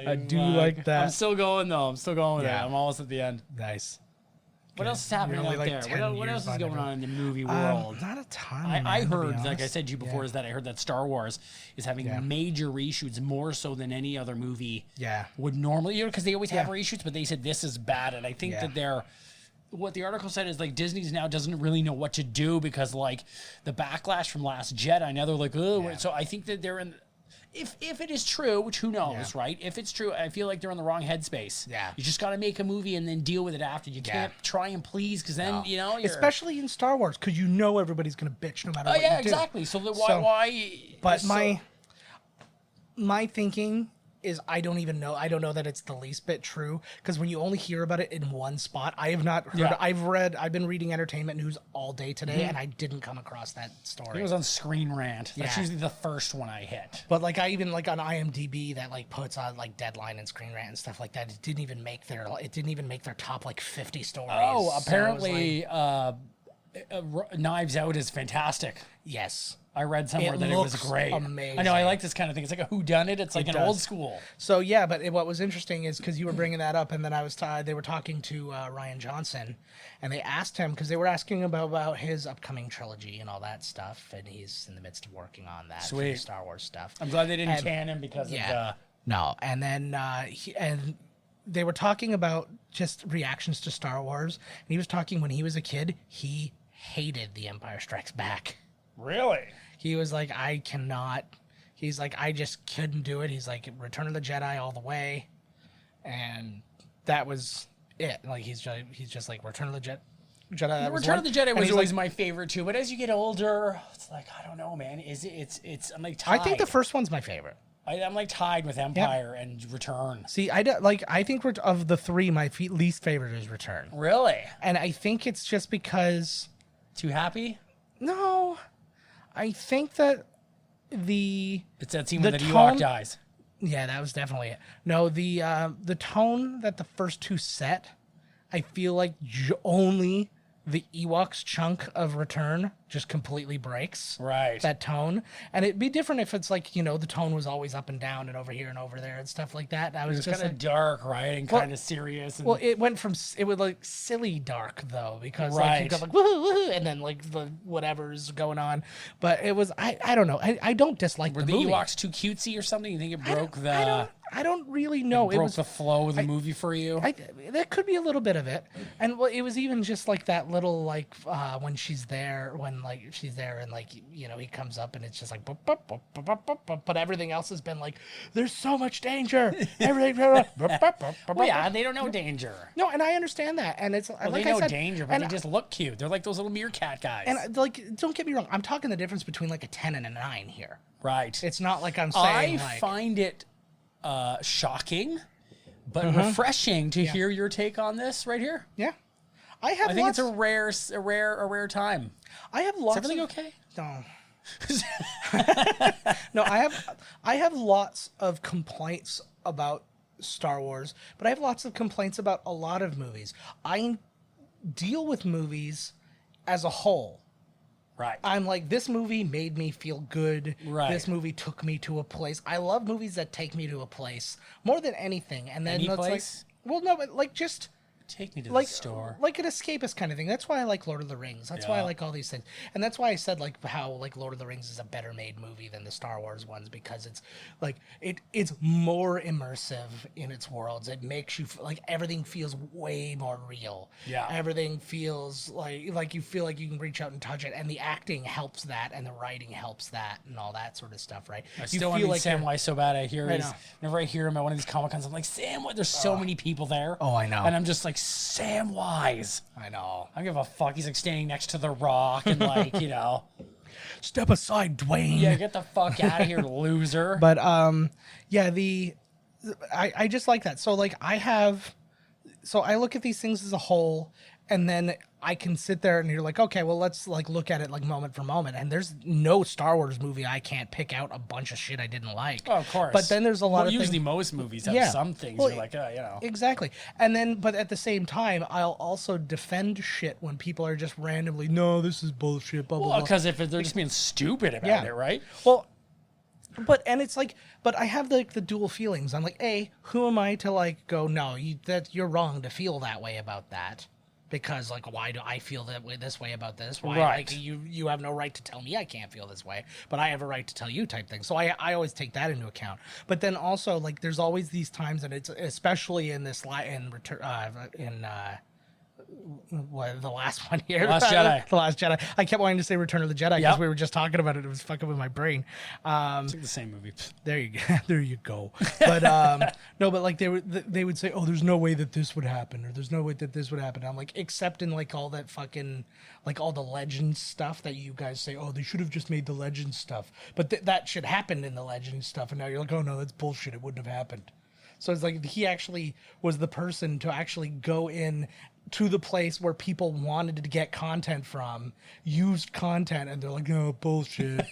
I do like that. I'm still going, though. I'm still going with it. I'm almost at the end. Nice. What else is happening only out like there? 10 What else years is going behind on in the movie world? Not a ton. I man, to be heard, like I honest. said to you before, is that I heard that Star Wars is having major reshoots, more so than any other movie would normally, because they always have reshoots, but they said this is bad, and I think that what the article said is like Disney's now doesn't really know what to do because like the backlash from Last Jedi, now they're like, oh, so I think that they're in. If it is true, which who knows, right? If it's true, I feel like they're in the wrong headspace. Yeah. You just got to make a movie and then deal with it after. You can't try and please because then, you know, especially in Star Wars, because you know everybody's going to bitch no matter what you do. Exactly. So why? But my thinking is I don't know that it's the least bit true, because when you only hear about it in one spot, I have not heard. I've been reading entertainment news all day today, and I didn't come across that story. It was on Screen Rant. That's Yeah. usually the first one I hit. But like I even like on IMDb that like puts on like Deadline and Screen Rant and stuff like that. It didn't even make their top like 50 stories. Oh, So it was apparently, Knives Out is fantastic. yes. I read somewhere that it was looks great. amazing. I know, I like this kind of thing. It's like a whodunit. It's like an does. old school. So yeah, but what was interesting is because you were bringing that up, and then they were talking to Ryan Johnson, and they asked him because they were asking about his upcoming trilogy and all that stuff, and he's in the midst of working on that for the Sweet. Star Wars stuff. I'm glad they didn't can him because Yeah. of No, and then they were talking about just reactions to Star Wars, and he was talking when he was a kid, he hated The Empire Strikes Back. Really? He was like, he's like, I just couldn't do it. He's like, Return of the Jedi all the way. And that was it. Like, he's just like, Return of the Jedi. Return of the Jedi was always my favorite too, but as you get older, it's like, I don't know, man. It's I'm like tied. I think the first one's my favorite. I'm like tied with Empire and Return. See, I think of the three, my least favorite is Return. Really? And I think it's just because... Too happy? No. I think that it's that scene when the tone, Ewok dies. Yeah, that was definitely it. No, the tone that the first two set, I feel like only the Ewoks chunk of Return just completely breaks that tone. And it'd be different if it's like, the tone was always up and down and over here and over there and stuff like that. I was It was just kind of dark, right? And kind of serious. And... Well, it was like silly dark though, because like you got like woohoo, woohoo, and then like the whatever's going on. But it was I don't know. I don't dislike Were the the movie. Ewoks too cutesy or something? You think it broke I don't really know. It broke the flow of the movie for you? That could be a little bit of it. And well, it was even just like that little like when she's there and like he comes up and it's just like but everything else has been like there's so much danger. Everything Well, yeah, they don't know danger. No, and I understand that. And it's Well, like they know I said, danger, but they just look cute. They're like those little meerkat guys. and like don't get me wrong, I'm talking the difference between like a 10 and a 9 here. Right. It's not like I'm saying I find it shocking, but refreshing to hear your take on this right here. Yeah. I think it's a rare time. I have lots. Is everything of, okay? No. No, I have lots of complaints about Star Wars, but I have lots of complaints about a lot of movies. I deal with movies as a whole. Right. I'm like, this movie made me feel good. Right. This movie took me to a place. I love movies that take me to a place more than anything. And then Any it's place? like, well, no, but like just Take me to like the store. like an escapist kind of thing. That's why I like Lord of the Rings. That's why I like all these things, and that's why I said like how like Lord of the Rings is a better made movie than the Star Wars ones, because it's like it's more immersive in its worlds. It makes you like everything feels way more real. Yeah, everything feels like you feel like you can reach out and touch it, and the acting helps that, and the writing helps that, and all that sort of stuff. Right? I still want to meet Samwise so bad. I hear whenever I hear him at one of these Comic Cons, I'm like, Samwise. There's so many people there. Oh, I know. And I'm just like, Samwise. I know. I don't give a fuck. He's like standing next to The Rock and like, step aside, Dwayne. Yeah, get the fuck out of here, loser. But yeah, I just like that. So like I look at these things as a whole, and then I can sit there and you're like, okay, well, let's like look at it like moment for moment. And there's no Star Wars movie I can't pick out a bunch of shit I didn't like. Oh, of course. But then there's a lot of usually things. most movies have some things you're like, Exactly. And then, but at the same time, I'll also defend shit when people are just randomly, no, this is bullshit, blah, blah, blah. Because if they're just being stupid about it, right? Well, but it's like, but I have the dual feelings. I'm like, A, who am I to like go, no, you're wrong to feel that way about that. Because like, why do I feel this way about this? Why like you have no right to tell me I can't feel this way, but I have a right to tell you type thing. So I always take that into account. But then also like there's always these times, and it's especially in this What, the last one here? Last Jedi. The Last Jedi. I kept wanting to say Return of the Jedi because we were just talking about it. It was fucking with my brain. It's like the same movie. There you go. There you go. But no, but like they would say, oh, there's no way that this would happen, or there's no way that this would happen. I'm like, except in like all that fucking, like all the Legends stuff that you guys say, oh, they should have just made the Legends stuff, but that should happen in the Legends stuff, and now you're like, oh no, that's bullshit. It wouldn't have happened. So it's like he actually was the person to actually go in to the place where people wanted to get content from, used content, and they're like, no, bullshit.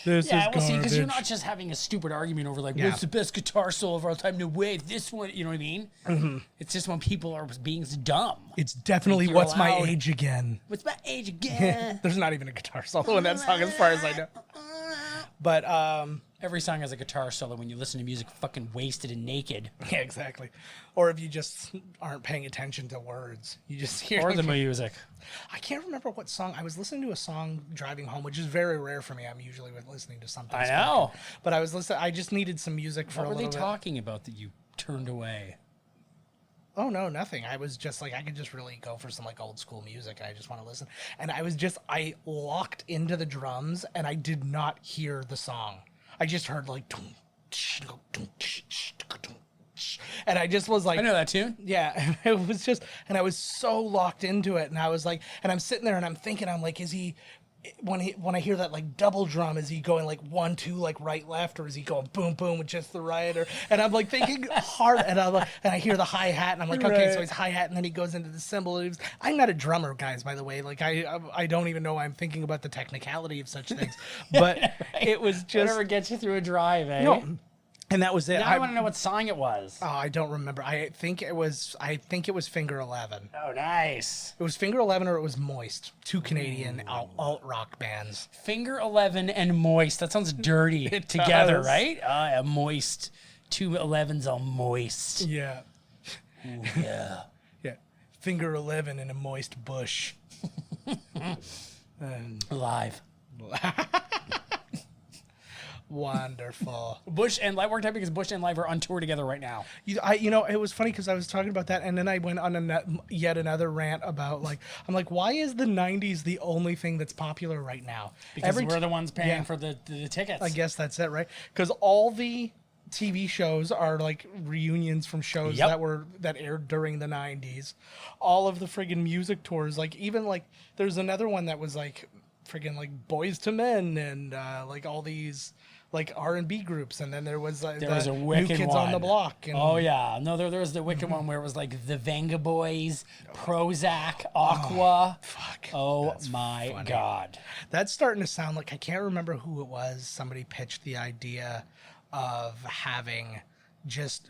This is garbage. See, because you're not just having a stupid argument over like, what's the best guitar solo of all time? No way, this one, you know what I mean? Mm-hmm. It's just when people are being dumb. It's definitely like What's My Age Again. What's my age again? There's not even a guitar solo in that song as far as I know. But every song has a guitar solo when you listen to music fucking wasted and naked. Yeah, exactly. Or if you just aren't paying attention to words, you just hear or the music. I can't remember what song. I was listening to a song driving home, which is very rare for me. I'm usually listening to something. I know. But I was listening. I just needed some music for a little bit. What were they talking about that you turned away? Oh, no, nothing. I was just like, I could just really go for some like old school music, and I just want to listen. And I locked into the drums, and I did not hear the song. I just heard like, and I just was like, I know that tune. Yeah, it was just, and I was so locked into it, and I was like, and I'm sitting there, and I'm thinking, I'm like, is he? When I hear that like double drum, is he going like 1 2 like right left, or is he going boom boom with just the right? And I'm like thinking hard, and I hear the hi hat, and I'm like, okay, so he's hi hat, and then he goes into the cymbal. I'm not a drummer, guys, by the way. Like I don't even know I'm thinking about the technicality of such things, but it was just whatever gets you through a drive, eh? No. And that was it. Now I want to know what song it was. Oh, I don't remember. I think it was Finger 11. Oh, nice. It was Finger 11 or it was Moist. 2 Canadian alt rock bands. Finger 11 and Moist. That sounds dirty together, right? Yeah, Moist. 2 11s all moist. Yeah. Ooh, yeah. Yeah. Finger 11 in a moist bush. Live. Wonderful. Bush and Live worked out because Bush and Live are on tour together right now. It was funny because I was talking about that, and then I went on yet another rant about like, I'm like, why is the 90s the only thing that's popular right now? Because we're the ones paying for the tickets. I guess that's it, right? Because all the TV shows are like reunions from shows that aired during the 90s. All of the friggin' music tours, like even like there's another one that was like friggin' like Boys to Men and like all these like R&B groups, and then there was a New Kids one. on the Block. And, oh yeah, no, there was the Wicked one where it was like the Venga Boys, Prozac, Aqua. Fuck. Oh my funny. God. That's starting to sound like, I can't remember who it was. Somebody pitched the idea of having just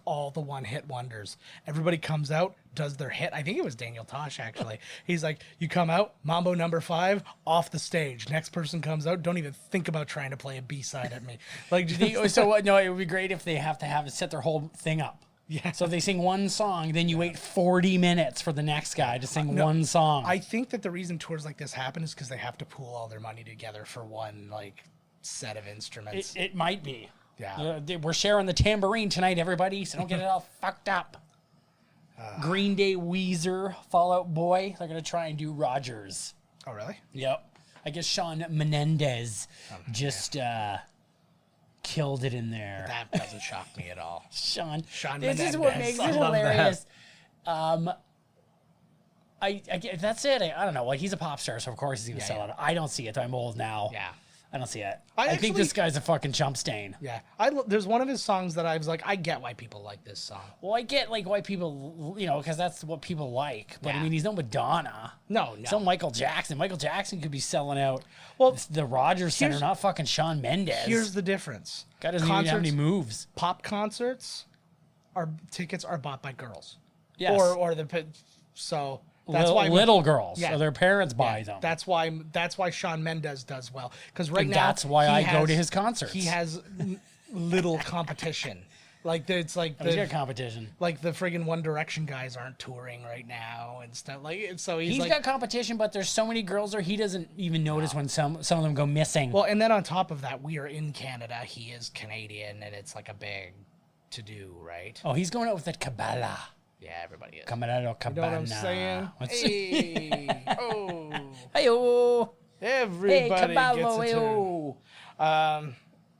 all the one-hit wonders. Everybody comes out, does their hit. I think it was Daniel Tosh, actually. He's like, you come out, Mambo number 5, off the stage. Next person comes out, don't even think about trying to play a B-side at me. Like, no, it would be great if they have to set their whole thing up. Yeah. So if they sing one song, then you wait 40 minutes for the next guy to sing one song. I think that the reason tours like this happen is because they have to pool all their money together for one, like, set of instruments. It might be. Yeah. We're sharing the tambourine tonight, everybody, so don't get it all fucked up. Green Day, Weezer, Fall Out Boy, they're going to try and do Rogers. Oh, really? Yep. I guess Shawn Menendez killed it in there. That doesn't shock me at all. Shawn Menendez. This is what makes it hilarious. That's it. I don't know. Like, he's a pop star, so of course he's going to sell it. I don't see it. I'm old now. Yeah. I don't see it. I think this guy's a fucking chump stain. Yeah. There's one of his songs that I was like, I get why people like this song. Well, I get like why people, because that's what people like. But I mean, he's no Madonna. No. He's no Michael Jackson. Michael Jackson could be selling out the Rogers Center, not fucking Shawn Mendes. Here's the difference. Guy doesn't even have any moves. Pop concerts, tickets are bought by girls. Yes. So that's why little girls, so their parents buy them. That's why Shawn Mendes does well, because now that's why I go to his concerts. He has little competition. Like it's like he's got competition. Like the friggin' One Direction guys aren't touring right now and stuff. Like so he's like, got competition, but there's so many girls there he doesn't even notice when some of them go missing. Well, and then on top of that, we are in Canada. He is Canadian, and it's like a big to do, right? Oh, he's going out with that Kabbalah. Yeah, everybody is. Coming out of cabana. You know what I'm saying? Hey, oh, Hey-o. everybody caballo, gets a turn. hey-o.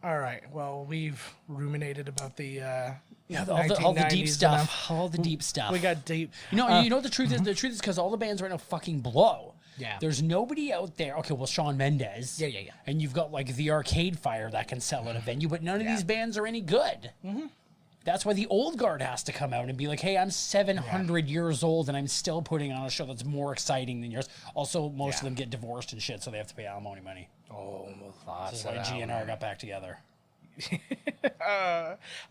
All right. Well, we've ruminated about the all the deep 1990s stuff. enough. All the deep stuff. We got deep. You know what the truth is? The truth is because all the bands right now fucking blow. Yeah. There's nobody out there. Okay, well, Shawn Mendes. Yeah. And you've got like the Arcade Fire that can sell at a venue, but none of these bands are any good. Mm-hmm. That's why the old guard has to come out and be like, hey, I'm 700 years old and I'm still putting on a show that's more exciting than yours. Also, most of them get divorced and shit, so they have to pay alimony money. Oh, That's why GNR got back together.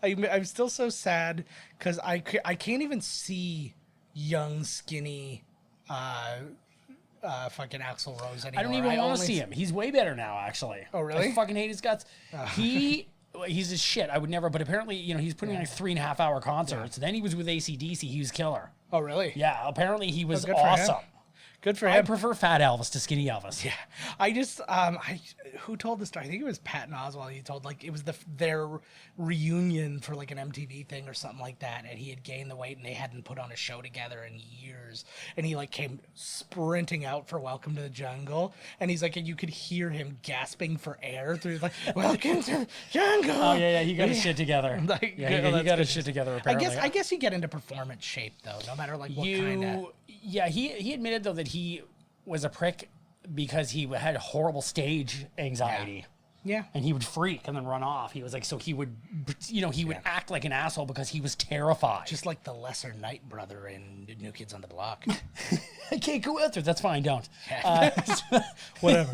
I'm still so sad because I can't even see young, skinny, fucking Axl Rose anymore. I don't even want to see him. He's way better now, actually. Oh, really? I fucking hate his guts. He's a shit. I would never, but apparently, he's putting on like 3.5 hour concerts. Then he was with AC/DC. He was killer. Oh, really? Yeah, apparently he was good for him. awesome. Good for I him. prefer Fat Elvis to Skinny Elvis. Yeah, I just who told the story? I think it was Patton Oswalt. He told like it was their reunion for like an MTV thing or something like that, and he had gained the weight and they hadn't put on a show together in years, and he like came sprinting out for Welcome to the Jungle, and he's like, and you could hear him gasping for air through like Welcome to the Jungle. Oh yeah, he got his shit together. Like, he got his shit together. Apparently. I guess you get into performance shape though, no matter like what kind of. Yeah, he admitted though that he was a prick because he had horrible stage anxiety. Yeah. And he would freak and then run off. He was like, so he would, he would act like an asshole because he was terrified. Just like the lesser Night Brother in New Kids on the Block. I can't go out there. That's fine. Don't. Whatever.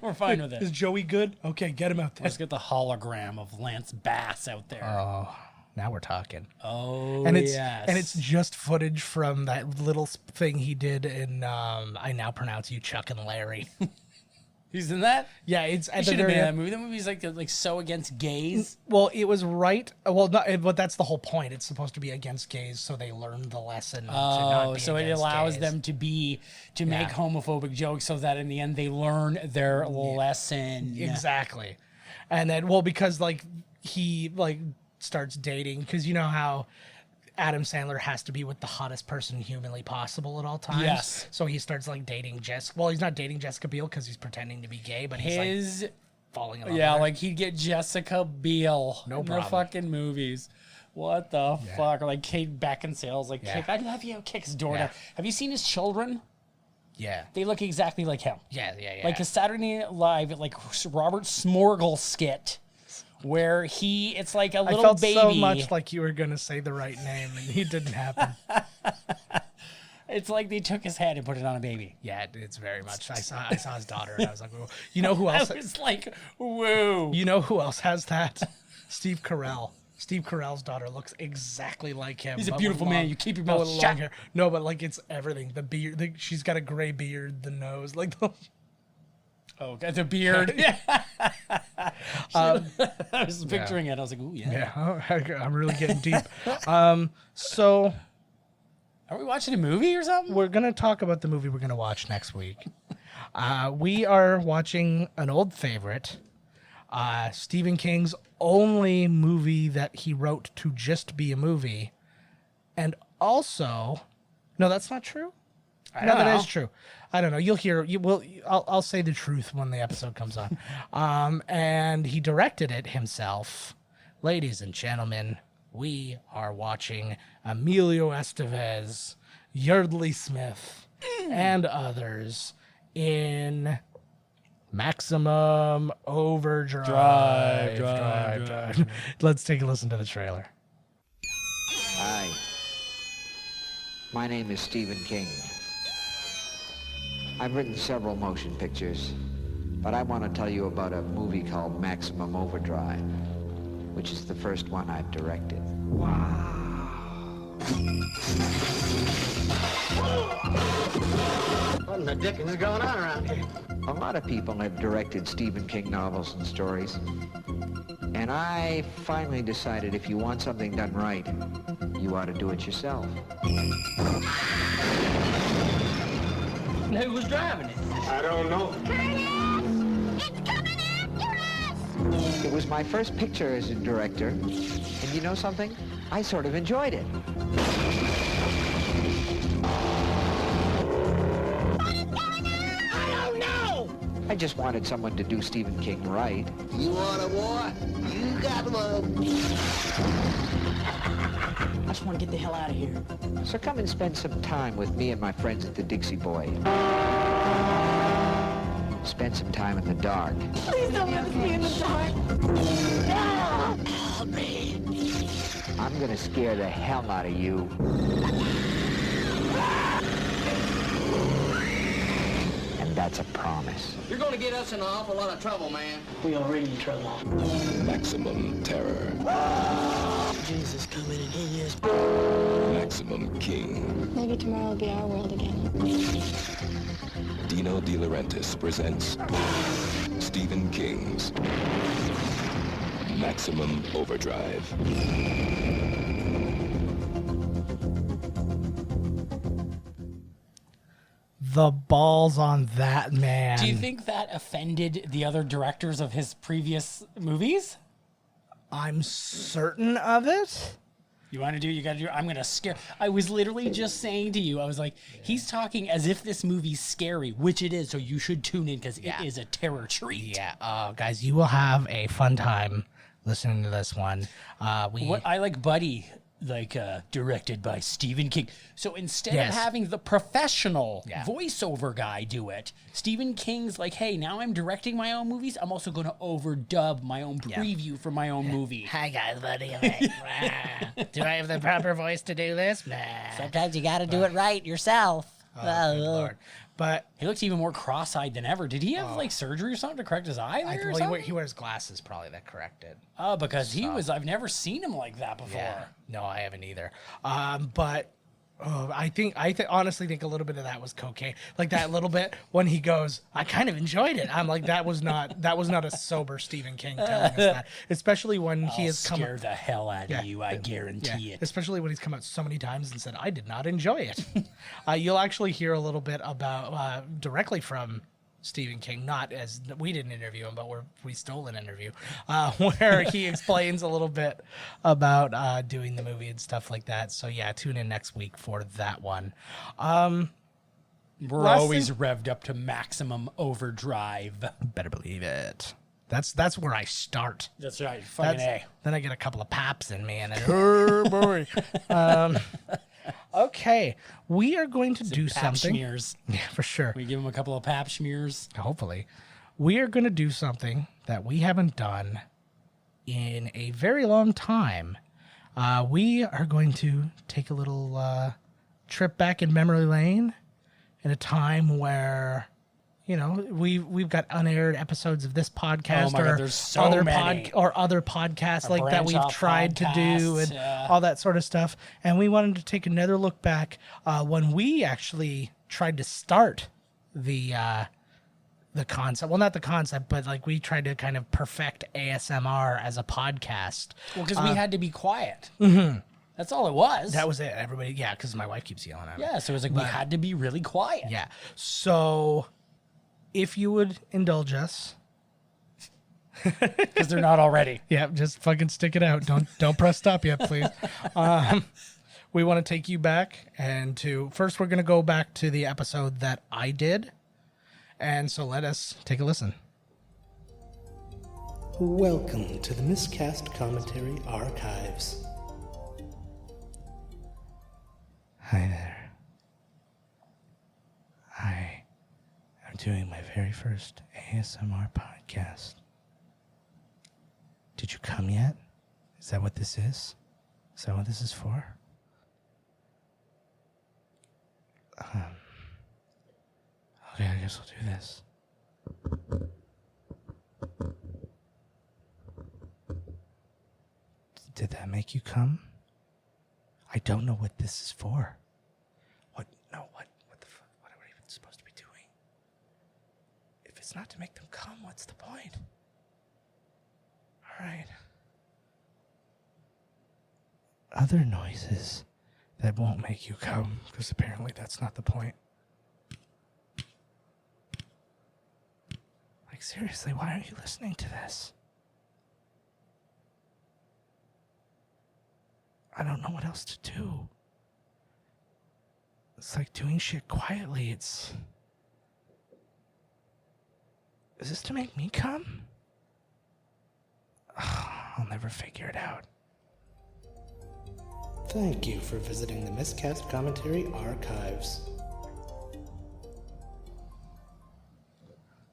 We're fine with it. Is Joey good? Okay, get him out there. Let's get the hologram of Lance Bass out there. Oh, now we're talking. Oh, and it's, yes. And it's just footage from that little thing he did in I Now Pronounce You, Chuck and Larry. He's in that? Yeah, it's at He the should have very been in that end. movie. That movie's like so against gays. Well, it was right. Well, not, but that's the whole point. It's supposed to be against gays, so they learn the lesson. to not be So it against allows gays. them to make homophobic jokes so that in the end they learn their lesson. Exactly. And then, well, because like he like starts dating, because you know how Adam Sandler has to be with the hottest person humanly possible at all times. Yes. So he starts like dating Jessica. Well, he's not dating Jessica Biel because he's pretending to be gay, but he's like falling in love. Yeah, with her. like he'd get Jessica Biel No in problem. the fucking movies. What the fuck? Or like Kate Beckinsale's like, Yeah. Kick, I love you, kicks door Yeah. down. Have you seen his children? Yeah. They look exactly like him. Yeah. Like a Saturday Night Live, like Robert Smorgel skit, where it's like a little I felt baby. so much like you were going to say the right name, and it didn't happen. It's like they took his head and put it on a baby. Yeah, it's very much. I saw his daughter, and I was like, "Whoa." You know who else? I was like, whoa. You know who else has that? Steve Carell. Steve Carell's daughter looks exactly like him. He's a but with beautiful man. long- You keep your but mouth with shut. long hair. No, but like it's everything. The beard. She's got a gray beard. The nose. Like the. Oh, got the beard. Yeah. I was picturing it. I was like, ooh, yeah. Yeah, I'm really getting deep. So Are we watching a movie or something? we're gonna talk about the movie we're gonna watch next week. We are watching an old favorite, Stephen King's only movie that he wrote to just be a movie, and also, no, that's not true. No, don't that know. is true. I don't know. You'll hear. You will. I'll say the truth when the episode comes on. And he directed it himself. Ladies and gentlemen, we are watching Emilio Estevez, Yardley Smith, and others in Maximum Overdrive. Drive. Let's take a listen to the trailer. Hi. My name is Stephen King. I've written several motion pictures, but I want to tell you about a movie called Maximum Overdrive, which is the first one I've directed. What in the dickens is going on around here? A lot of people have directed Stephen King novels and stories, and I finally decided if you want something done right, you ought to do it yourself. Who was driving it? I don't know. It was my first picture as a director, and you know something? I sort of enjoyed it. I just wanted someone to do Stephen King right. You want a war? You got one. I just want to get the hell out of here. So come and spend some time with me and my friends at the Dixie Boy. Spend some time in the dark. Please don't let us be in the dark. No! Help me. I'm gonna scare the hell out of you. And that's a promise. You're gonna get us in an awful lot of trouble, man. We already in trouble. Maximum terror. Jesus coming and he is. Maximum King. Maybe tomorrow will be our world again. Dino De Laurentiis presents Stephen King's Maximum Overdrive. The balls on that man. Do you think that offended the other directors of his previous movies? I'm certain of it. You want to do? You got to do. I'm going to scare. I was literally just saying to you, I was like, he's talking as if this movie's scary, which it is. So you should tune in because it is a terror treat. Yeah, guys, you will have a fun time listening to this one. What I like, Buddy, directed by Stephen King. So instead of having the professional voiceover guy do it, Stephen King's like, hey, now I'm directing my own movies. I'm also going to overdub my own preview for my own movie. Hi guys, buddy. Do I have the proper voice to do this? Sometimes you got to do it right yourself. Good Lord. But He looks even more cross-eyed than ever. Did he have surgery or something to correct his eye there or something? he wears glasses probably that corrected. Oh, because I've never seen him like that before. Yeah. No, I haven't either. But I honestly think a little bit of that was cocaine. Like that little bit when he goes, I kind of enjoyed it. I'm like, that was not a sober Stephen King telling us that. Especially when he has come scare the hell out of you, I guarantee it. Especially when he's come out so many times and said, I did not enjoy it. You'll actually hear a little bit about directly from Stephen King, not as we didn't interview him, but we stole an interview where he explains a little bit about doing the movie and stuff like that. So yeah, tune in next week for that one. We're always revved up to maximum overdrive. Better believe it. That's where I start. That's right. Fucking A. Then I get a couple of paps in me, and then, oh boy. Okay, we are going to do Pap something. Smears. Yeah, for sure. We give him a couple of pap smears. Hopefully. We are going to do something that we haven't done in a very long time. We are going to take a little trip back in memory lane in a time where, you know, we've got unaired episodes of this podcast God, there's so many. Other podcasts like that we've tried to do and all that sort of stuff. And we wanted to take another look back when we actually tried to start the concept. Well, not the concept, but like we tried to kind of perfect ASMR as a podcast. Well, because we had to be quiet. Mm-hmm. That's all it was. That was it. Everybody, because my wife keeps yelling at me. Yeah, so it was like we had to be really quiet. Yeah. So if you would indulge us. Because they're not already. Yeah, just fucking stick it out. Don't press stop yet, please. We want to take you back and first we're going to go back to the episode that I did. And so let us take a listen. Welcome to the Miscast Commentary Archives. Hi there. I am doing my very first ASMR podcast. Did you come yet? Is that what this is? Is that what this is for? Okay, I guess I'll do this. Did that make you come? I don't know what this is for. What the fuck? What are we even supposed to be doing? If it's not to make them come, what's the point? All right. Other noises that won't make you come, because apparently that's not the point. Like, seriously, why aren't you listening to this? I don't know what else to do. It's like doing shit quietly. It's Is this to make me come? I'll never figure it out. Thank you for visiting the Miscast Commentary Archives.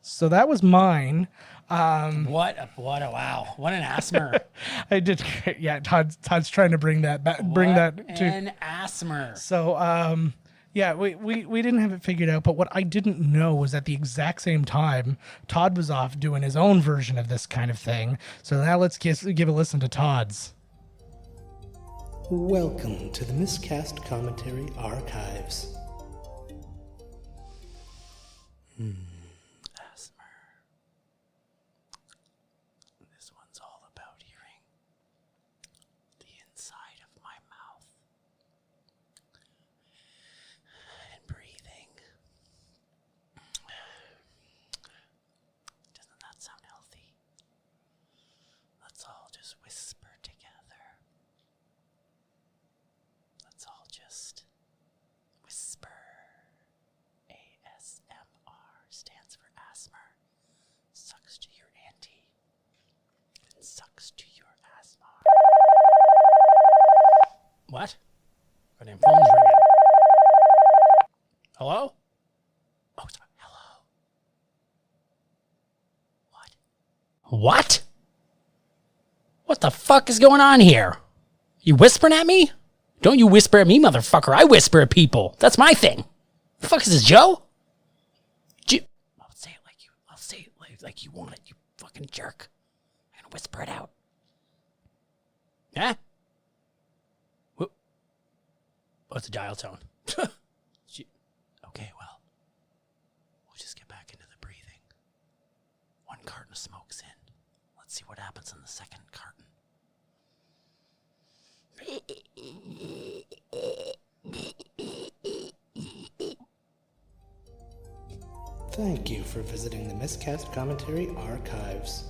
So that was mine. What a wow. What an asthma. I did. Yeah, Todd's trying to bring that back. Bring that to an asthma. So, yeah, we didn't have it figured out, but what I didn't know was at the exact same time, Todd was off doing his own version of this kind of thing. So now let's give a listen to Todd's. Welcome to the Miscast Commentary Archives. Asthma. This one's all about hearing the inside of my mouth and breathing. Doesn't that sound healthy? Let's all just whisper together. Let's all just whisper. ASMR stands for asthma. Sucks to your auntie. And sucks to your asthma. What? My damn phone's ringing. Hello? Oh, sorry. Hello? What? What the fuck is going on here? You whispering at me? Don't you whisper at me, motherfucker. I whisper at people. That's my thing. The fuck is this, Joe? I'll say it like you. I'll say it like you want it, you fucking jerk. I'm gonna whisper it out. Huh? What's the dial tone? Okay, well, we'll just get back into the breathing. One carton of smoke's in. Let's see what happens in the second carton. Thank you for visiting the Miscast Commentary Archives.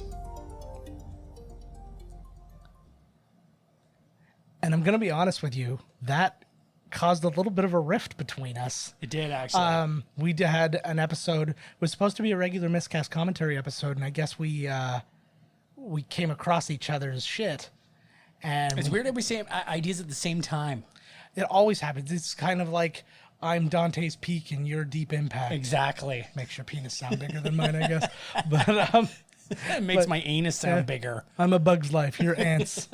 And I'm going to be honest with you, that caused a little bit of a rift between us. It did, actually. We had an episode, it was supposed to be a regular Miscast Commentary episode, and I guess we came across each other's shit. And It's weird that we say ideas at the same time. It always happens. It's kind of like I'm Dante's Peak and you're Deep Impact. Exactly. Makes your penis sound bigger than mine, I guess. But It makes my anus sound bigger. I'm a Bug's Life. You're Ants.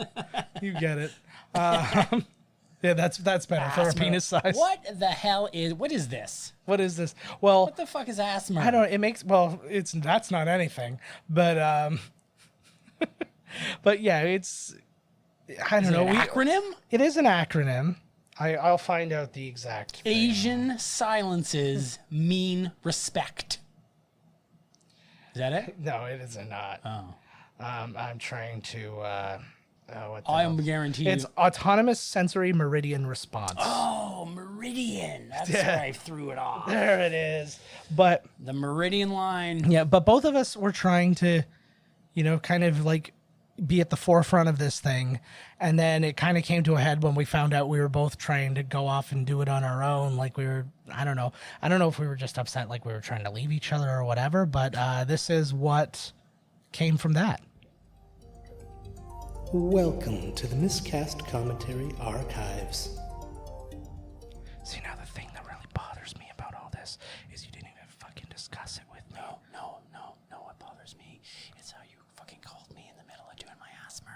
You get it. Yeah, that's better for our penis size. What the hell what is this? What is this? Well, What the fuck is asthma? I don't. It makes that's not anything. But but yeah, it's. I don't know. An acronym? It is an acronym. I'll find out the exact thing. Asian silences mean respect. Is that it? No, it is not. Oh. I'm trying to. What the I hell? am guaranteed. It's autonomous sensory meridian response. Oh, meridian. That's where I threw it off. There it is. But The meridian line. yeah, but both of us were trying to, kind of like be at the forefront of this thing. And then it kind of came to a head when we found out we were both trying to go off and do it on our own. Like I don't know if we were just upset, like we were trying to leave each other or whatever, but this is what came from that. Welcome to the Miscast Commentary Archives. See, now the thing that really bothers me about all this is you didn't even fucking discuss it with me. No, what bothers me is how you fucking called me in the middle of doing my asthma,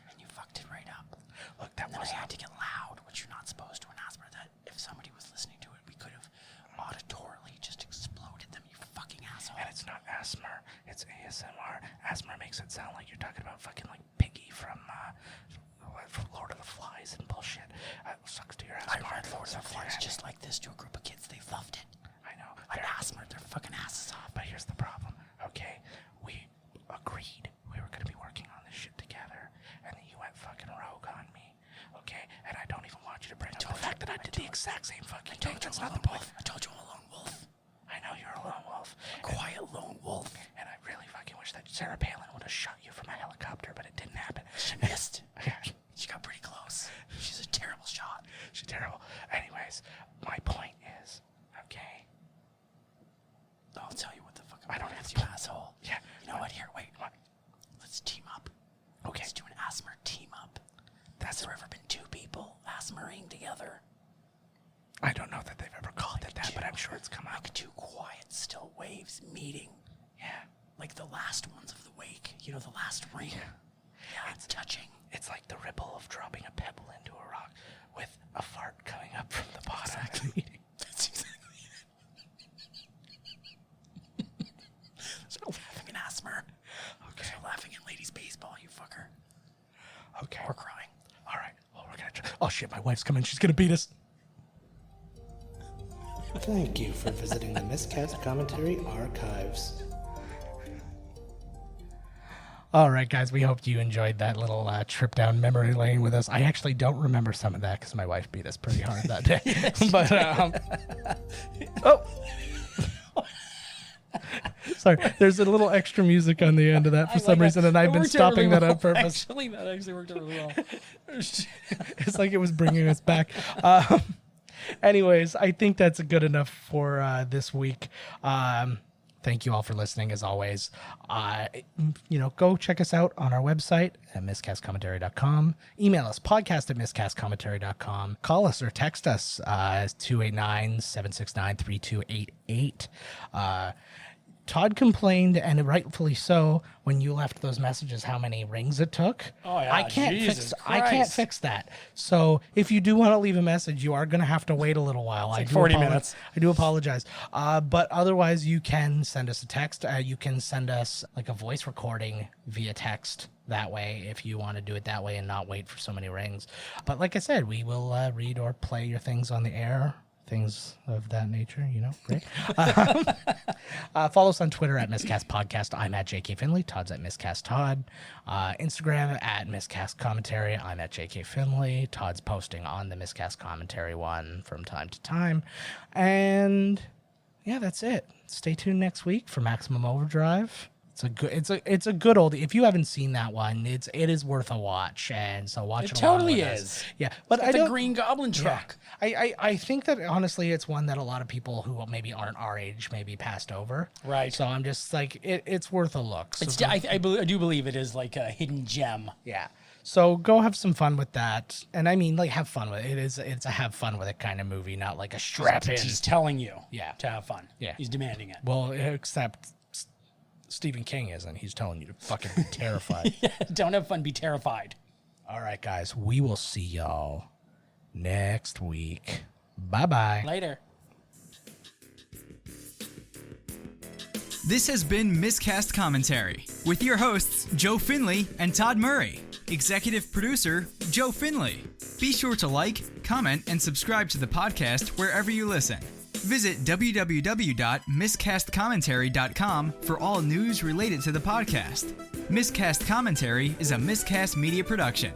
and you fucked it right up. Look, that And then was I had to get loud, which you're not supposed to in asthma. That if somebody was listening to it, we could have auditorily just exploded them, you fucking asshole. And it's not asthma, it's ASMR. Asthma makes it sound like you're talking about fucking like Piggy from Lord of the Flies and bullshit. Sucks to your asthma. I read Lord of the Flies just like this to a group of kids. They loved it. I know. I asthma their fucking asses off. But here's the problem. Okay, we agreed we were gonna be working on this shit together, and then you went fucking rogue on me. Okay, and I don't even want you to bring up the fact that I did the exact same fucking thing. That's not the point. I told you I'm a lone wolf. I know you're a lone wolf. A quiet lone wolf. And I really fucking wish that Sarah Palin would have shot you from a helicopter, but it didn't happen. She missed. Yeah. She got pretty close. She's a terrible shot. She's terrible. Anyways, my point is, okay. I'll tell you what the fuck I don't have have you, asshole. Yeah, Has there ever been two people asthmaing together? I don't know that they've ever called it that, but I'm sure it's come up. Like two quiet, still waves meeting. Yeah. Like the last ones of the wake. You know, the last ring. Yeah, it's touching. It's like the ripple of dropping a pebble into a rock with a fart coming up from the bottom of the meeting. That's exactly it. There's no laughing in asthma. Okay. There's no laughing in ladies' baseball, you fucker. Okay. We're crying. All right. Well, we're gonna try. Oh shit! My wife's coming. She's gonna beat us. Thank you for visiting the Miscast Commentary Archives. All right, guys. We hope you enjoyed that little trip down memory lane with us. I actually don't remember some of that because my wife beat us pretty hard that day. But oh. Sorry, there's a little extra music on the end of that for some reason, and I've been stopping that on purpose. Actually, that actually worked out really well. It's like it was bringing us back. Anyways, I think that's good enough for this week. Thank you all for listening, as always. Go check us out on our website at miscastcommentary.com. Email us, podcast@miscastcommentary.com. Call us or text us, 289-769-3288. Todd complained, and rightfully so, when you left those messages, how many rings it took. Oh yeah, I can't fix that. So if you do want to leave a message, you are going to have to wait a little while. It's like 40 minutes. I do apologize. But otherwise, you can send us a text. You can send us like a voice recording via text that way if you want to do it that way and not wait for so many rings. But like I said, we will read or play your things on the air. Things of that nature, great. Follow us on Twitter at Miscast Podcast. I'm at JK Finley. Todd's at Miscast Todd. Instagram at Miscast Commentary. I'm at JK Finley. Todd's posting on the Miscast Commentary one from time to time. And yeah, that's it. Stay tuned next week for Maximum Overdrive. It's a good oldie. If you haven't seen that one, it is worth a watch, and so watch it. It totally is. Yeah, but the Green Goblin truck. Yeah. I think that honestly, it's one that a lot of people who maybe aren't our age maybe passed over. Right. So I'm just like, it's worth a look. So I do believe it is like a hidden gem. Yeah. So go have some fun with that, and I mean, like, have fun with it. It's a have fun with it kind of movie, not like a strap in. He's telling you, yeah, to have fun. Yeah, he's demanding it. Well, except Stephen King isn't. He's telling you to fucking be terrified. Yeah, don't have fun, be terrified. All right, guys. We will see y'all next week. Bye-bye. Later. This has been Miscast Commentary with your hosts, Joe Finley and Todd Murray. Executive producer, Joe Finley. Be sure to like, comment, and subscribe to the podcast wherever you listen. Visit www.miscastcommentary.com for all news related to the podcast. Miscast Commentary is a Miscast Media production.